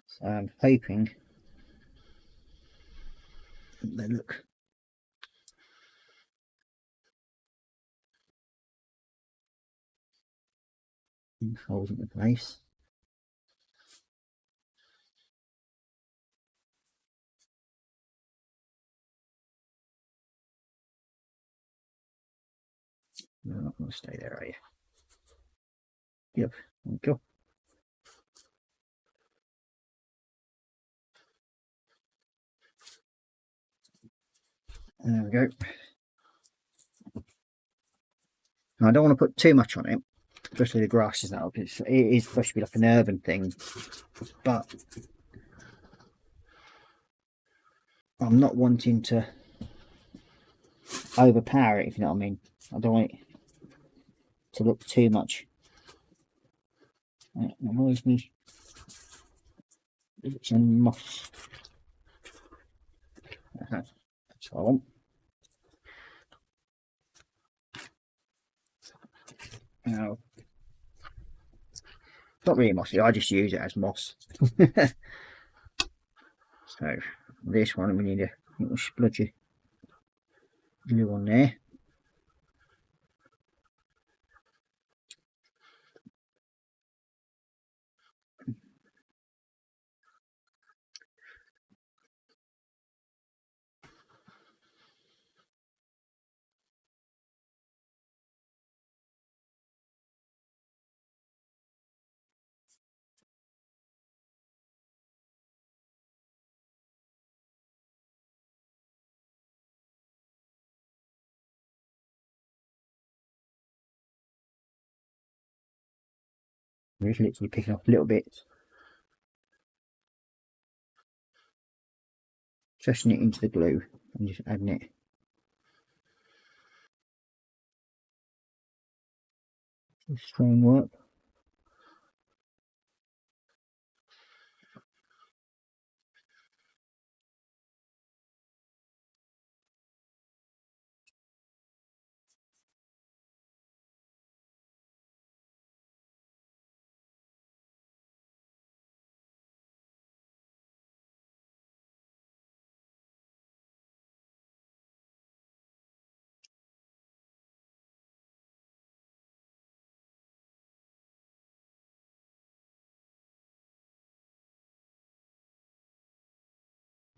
Speaker 5: So I'm hoping they look holes into place. You're not going to stay there, are you? Yep, thank you. There we go. Now, I don't want to put too much on it, especially the grasses now, because it is supposed to be like an urban thing, but I'm not wanting to overpower it, if you know what I mean. I don't want it to look too much. It annoys me. It's in moss. That's what I want. Now, it's not really mossy, I just use it as moss. So, this one we need a little spludgy glue on there. I'm just literally picking off little bits, pressing it into the glue and just adding it. This framework.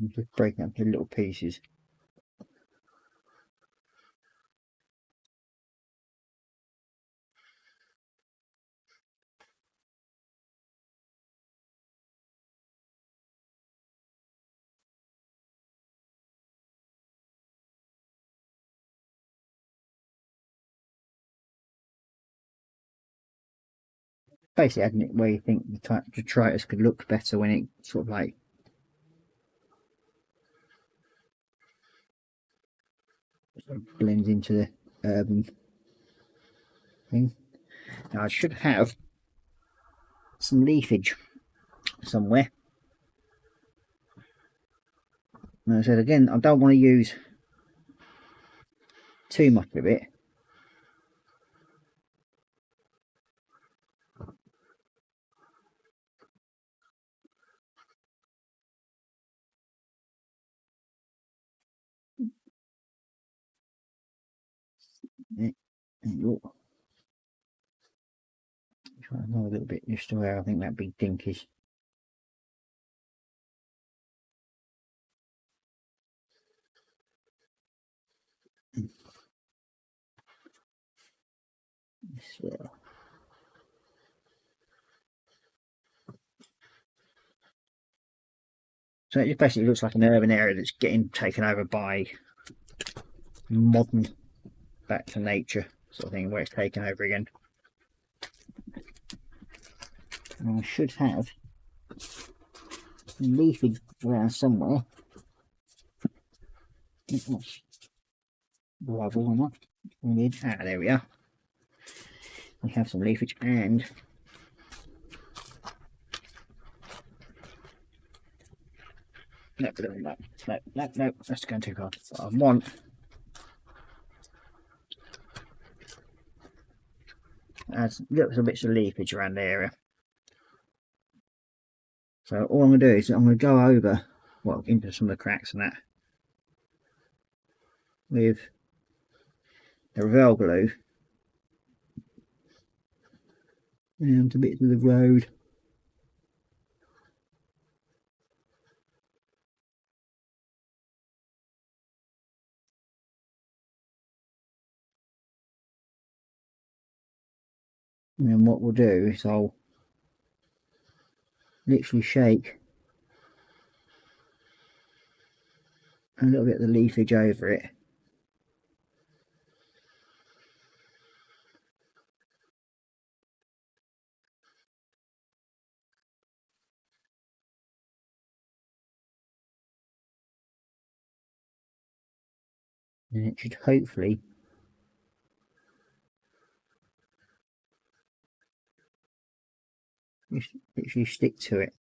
Speaker 5: I'm just breaking up into little pieces. Basically, hasn't it, where you think the detritus could look better when it sort of like blends into the urban thing. Now I should have some leafage somewhere. And I said again, I don't want to use too much of it. Try another little bit just to where I think that big dink is. So it basically looks like an urban area that's getting taken over by modern, back to nature sort of thing, where it's taken over again. And I should have some leafage around somewhere. Gravel or not? There we are. We have some leafage and no, that's going too far. I want little bits of leafage around the area. So all I'm going to do is I'm going to go over, well, into some of the cracks and that with the Revell glue down to bits of the road. And then what we'll do is I'll literally shake a little bit of the leafage over it. And it should hopefully just literally stick to it.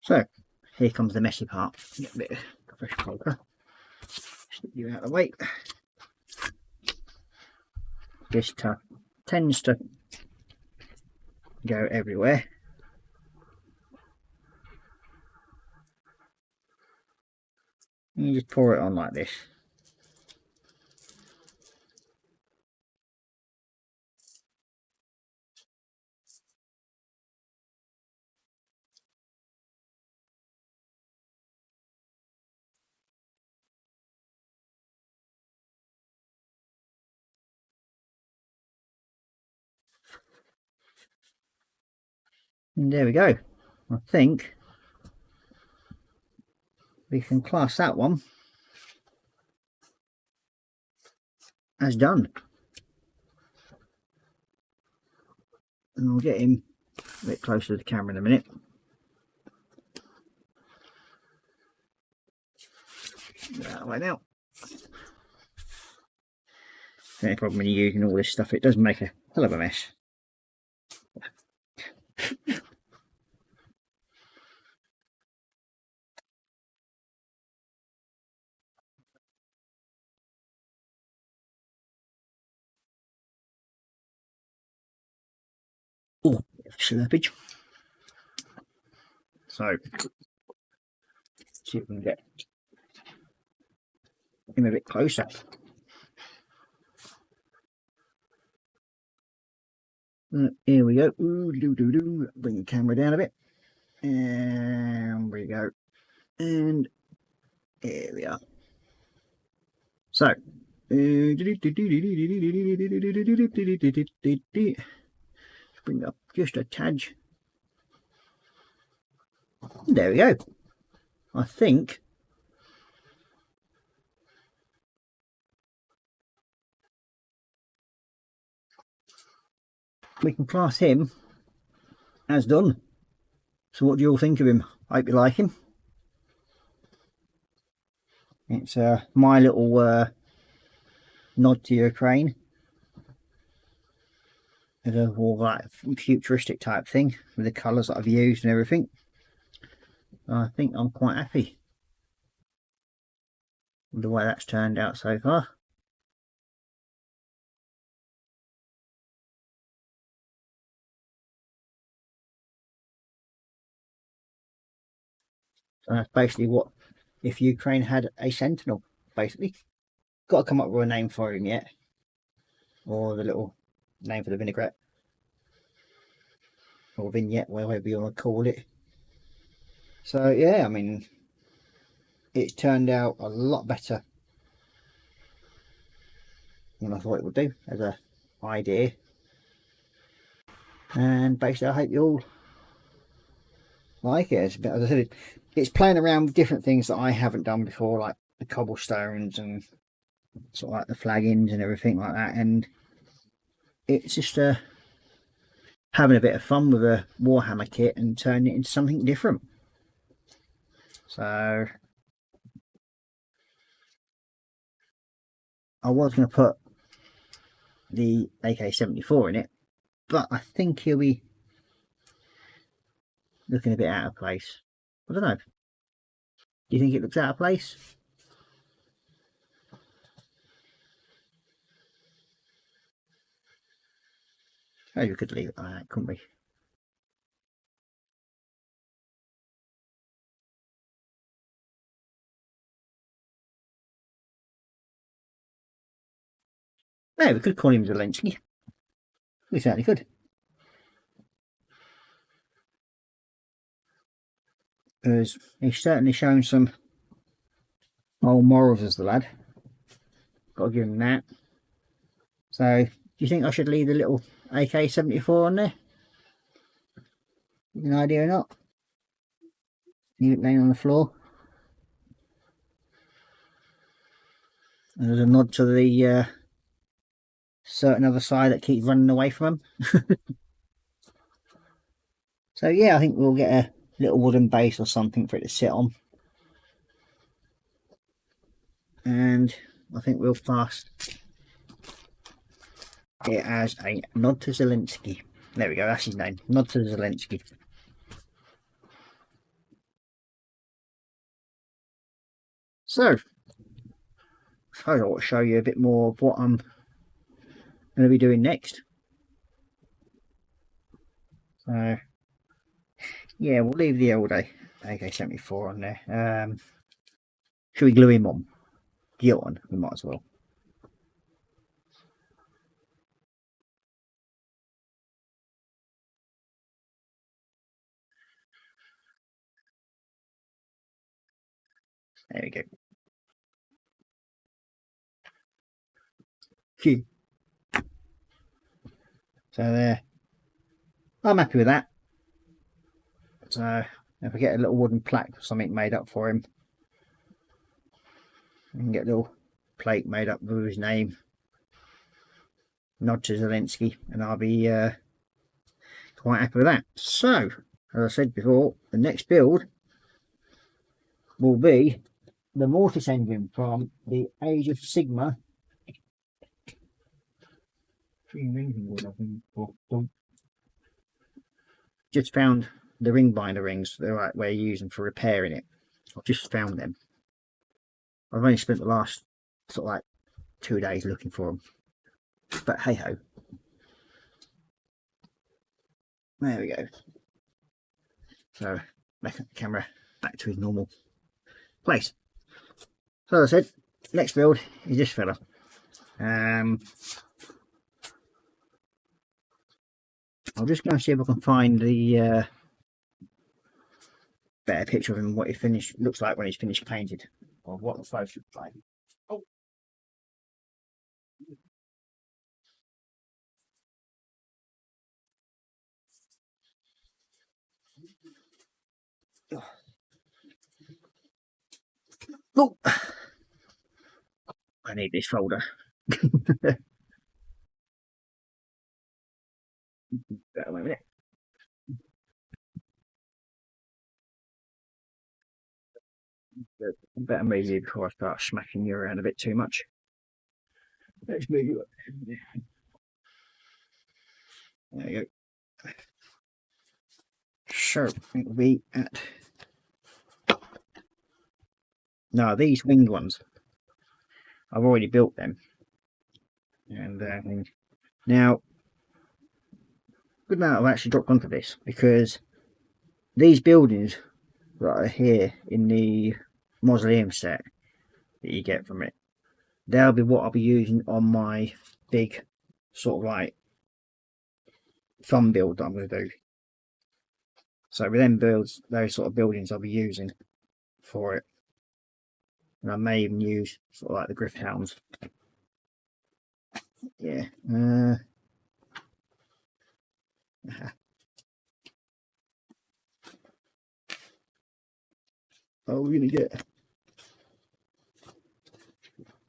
Speaker 5: So here comes the messy part. Get a bit of fresh poker. Stick you out of the way. Just tends to go everywhere. And you just pour it on like this. And there we go. I think we can class that one as done. And I'll get him a bit closer to the camera in a minute. Get out of the way now. The only problem when you're using all this stuff, it does make a hell of a mess. Oh, slurpage. So, see if we can get him a bit closer. Here we go. Ooh, bring the camera down a bit. And we go. And here we are. So, bring up just a tad. There we go. I think we can class him as done. So what do you all think of him? I hope you like him. It's my little nod to Ukraine. It's a more like futuristic type thing with the colours that I've used and everything. I think I'm quite happy with the way that's turned out so far. So that's basically what if Ukraine had a sentinel, basically. Got to come up with a name for him yet. Or the little name for the vinaigrette. Or vignette, whatever you want to call it. So yeah, I mean, it's turned out a lot better than I thought it would do as a idea. And basically I hope you all like it. As I said, it's playing around with different things that I haven't done before, like the cobblestones and sort of like the flaggings and everything like that. And it's just having a bit of fun with a Warhammer kit and turning it into something different. So I was going to put the AK-74 in it, but I think he'll be looking a bit out of place. I don't know. Do you think it looks out of place? Maybe we could leave it like that, couldn't we? No, we could call him Zelensky. We certainly could. Because he's certainly shown some old morals as the lad. Got to give him that. So, do you think I should leave the little AK-74 on there? An idea or not? Leave it laying on the floor. And there's a nod to the certain other side that keeps running away from him. So yeah, I think we'll get a little wooden base or something for it to sit on. And I think we'll class it as a nod to Zelensky. There we go, that's his name. Nod to Zelensky. So, I suppose I want to show you a bit more of what I'm going to be doing next. So, yeah, we'll leave the old AK-74 on there. Should we glue him on? Get on, we might as well. There we go. Phew. So there. I'm happy with that. So if I get a little wooden plaque or something made up for him, I can get a little plate made up with his name, nod to Zelensky, and I'll be quite happy with that. So, as I said before, the next build will be the Mortis engine from the Age of Sigma. Just found the ring binder rings, the right way you use them for repairing it. I've just found them. I've only spent the last sort of like 2 days looking for them, but hey ho. There we go. So back at the camera, back to his normal place. So as I said, next build is this fella. I'm just going to see if I can find the better picture of him, what he finished looks like when he's finished painted, or what the photo looks like. Oh. Oh. I need this folder. Better wait a minute. Better move you before I start smacking you around a bit too much. Let's move you up. There you go. So it will be at now these winged ones. I've already built them, and now good now I've actually dropped onto this because these buildings that are here in the mausoleum set that you get from it, they'll be what I'll be using on my big sort of like fun build that I'm going to do. So with them builds, those sort of buildings I'll be using for it, and I may even use sort of like the Griff Hounds. Yeah. Oh, we're gonna get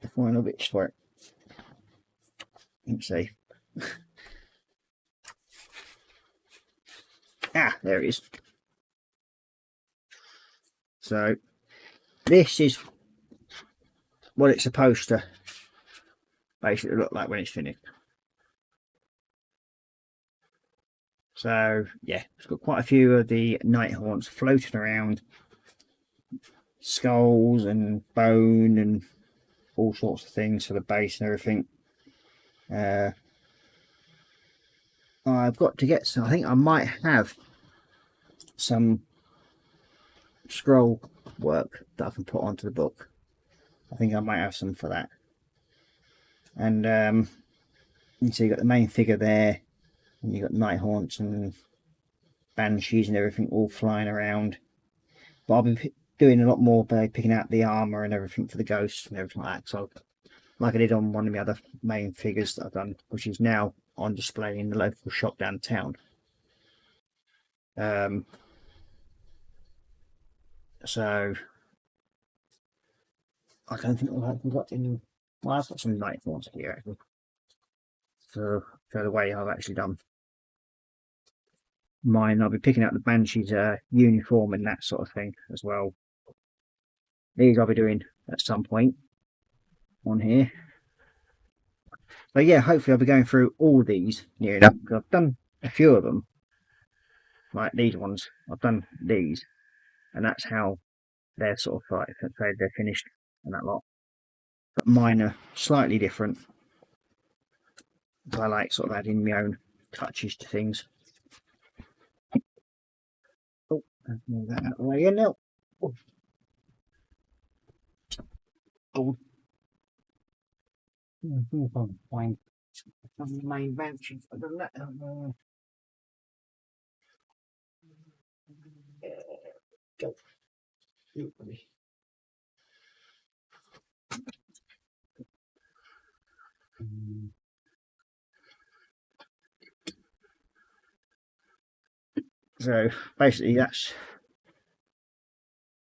Speaker 5: the final bits for it. Let's see. Ah, there it is. So this is what it's supposed to basically look like when it's finished. So yeah, it's got quite a few of the night haunts floating around, skulls and bone and all sorts of things for the base and everything. I've got to get some. I think I might have some scroll work that I can put onto the book. I think I might have some for that. And you see, you got the main figure there, and you got night haunts and banshees and everything all flying around. But I'll be doing a lot more by picking out the armor and everything for the ghosts and everything like that. So, like I did on one of the other main figures that I've done, which is now on display in the local shop downtown. So I don't think I've got any. Well, I've got some night haunts here actually. For the way I've actually done mine, I'll be picking out the banshees uniform and that sort of thing as well. These I'll be doing at some point on here. But yeah, hopefully I'll be going through all these near enough, because I've done a few of them. Like these ones, I've done these, and that's how they're sort of like, they're finished and that lot. But mine are slightly different. I like sort of adding my own touches to things. Oh, I'll move that out of the way again now. Oh. Oh. I think I can find some of the main benches. I've done that. Go. You buddy. So basically that's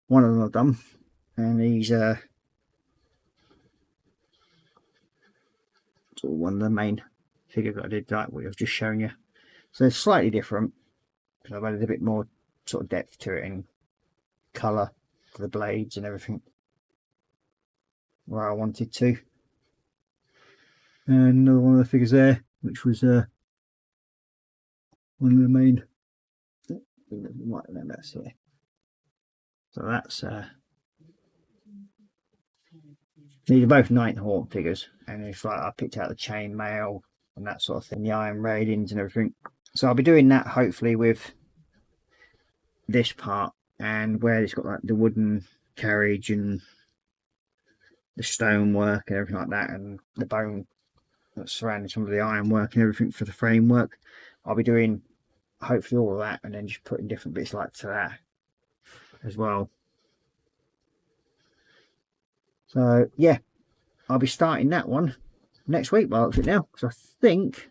Speaker 5: one of them I've done, and he's sort of one of the main figures that I did, like what I was just showing you. So it's slightly different because I've added a bit more sort of depth to it and colour for the blades and everything where I wanted to. And another one of the figures there, which was one of the main. That's here. So that's these are both night haunt figures, and it's like I picked out the chain mail and that sort of thing, the iron railings and everything. So I'll be doing that hopefully with this part, and where it's got like the wooden carriage and the stonework and everything like that, and the bone that's surrounding some of the ironwork and everything for the framework. I'll be doing hopefully all of that, and then just putting different bits like to that as well. So yeah, I'll be starting that one next week by the looks of it now, because I think,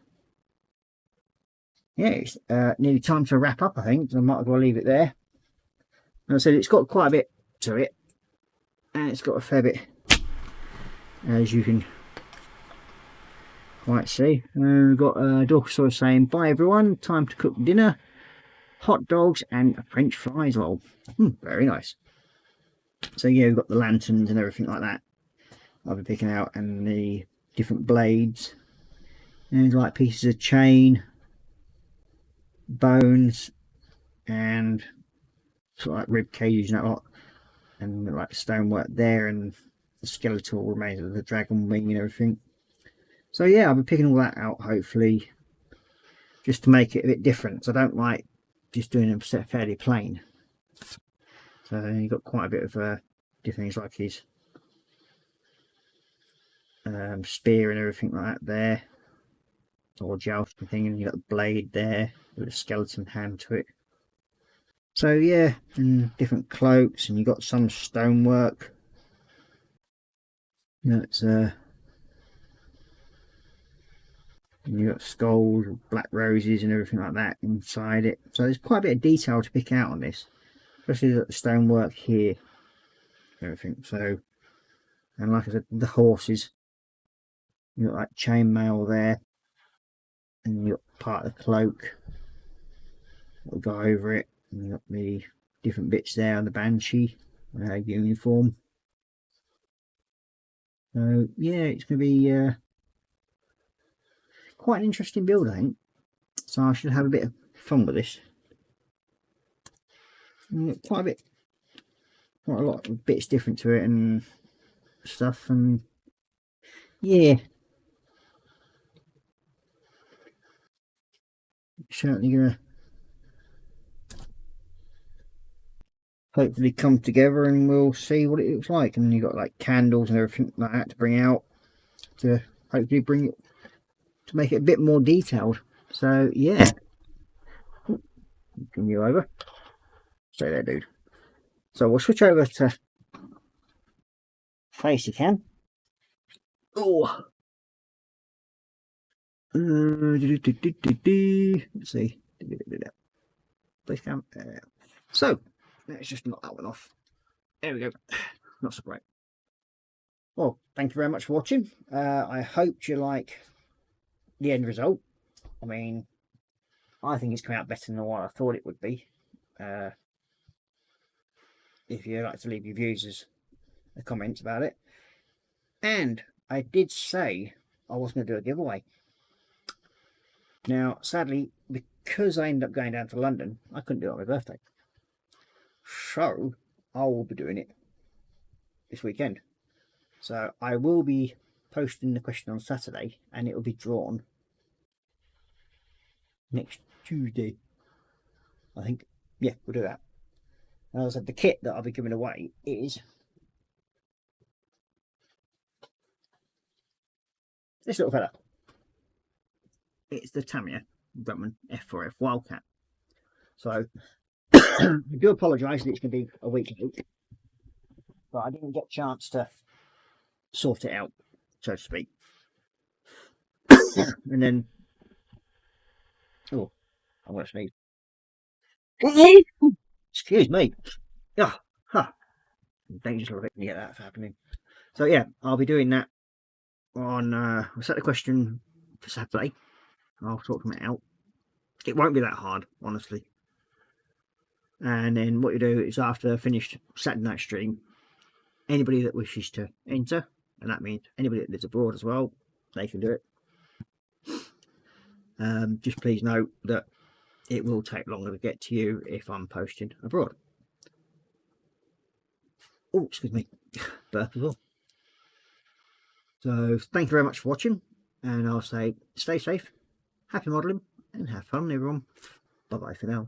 Speaker 5: yeah, it's nearly time to wrap up, I think, so I might as well leave it there. And I said it's got quite a bit to it, and it's got a fair bit, as you can quite see. We've got Dorcas saying, bye everyone, time to cook dinner, hot dogs and French fries. Well, very nice. So yeah, we've got the lanterns and everything like that I'll be picking out, and the different blades, and like pieces of chain, bones, and sort of like rib cages and that lot, and like stonework there, and the skeletal remains of the dragon wing and everything. So yeah, I'll be picking all that out hopefully, just to make it a bit different. So I don't like just doing them fairly plain. So you've got quite a bit of different things, like his spear and everything like that there, or jousting thing, and you got the blade there with a skeleton hand to it. So yeah, and different cloaks, and you got some stonework. You know, it's you got skulls, black roses and everything like that inside it. So there's quite a bit of detail to pick out on this, especially the stonework here and everything. So, and like I said, the horses, you got like chainmail there, and you got part of the cloak that'll go over it, and you got the different bits there on the banshee uniform. So yeah, it's going to be quite an interesting build, I think. So I should have a bit of fun with this. Quite a lot of bits different to it and stuff, and yeah, certainly gonna hopefully come together, and we'll see what it looks like. And you've got like candles and everything like that to bring out, to hopefully bring it, to make it a bit more detailed. So yeah, bring you over, stay there dude. So we'll switch over to face cam. Oh, let's see, face cam. So let's just knock that one off. There we go. Not so bright. Well, thank you very much for watching. I hope you like the end result. I mean, I think it's come out better than what I thought it would be. If you'd like to leave your views as a comment about it. And I did say I was going to do a giveaway. Now, sadly, because I ended up going down to London, I couldn't do it on my birthday. So, I will be doing it this weekend. So, I will be posting the question on Saturday, and it will be drawn next Tuesday, I think. Yeah, we'll do that. And as I said, the kit that I'll be giving away is this little fella. It's the Tamiya Grumman F4F Wildcat. So I do apologise that it's going to be a week late, but I didn't get a chance to sort it out, so to speak. And then, oh, I'm going to sneeze. Excuse me. Yeah, dangerous little bit to get that happening. So yeah, I'll be doing that on. I'll set the question for Saturday. I'll sort them out. It won't be that hard, honestly. And then what you do is, after finished Saturday night stream, anybody that wishes to enter, and that means anybody that lives abroad as well, they can do it. Just please note that it will take longer to get to you if I'm posting abroad. Oh, excuse me, burp as well. So thank you very much for watching, and I'll say stay safe, happy modelling, and have fun everyone. Bye bye for now.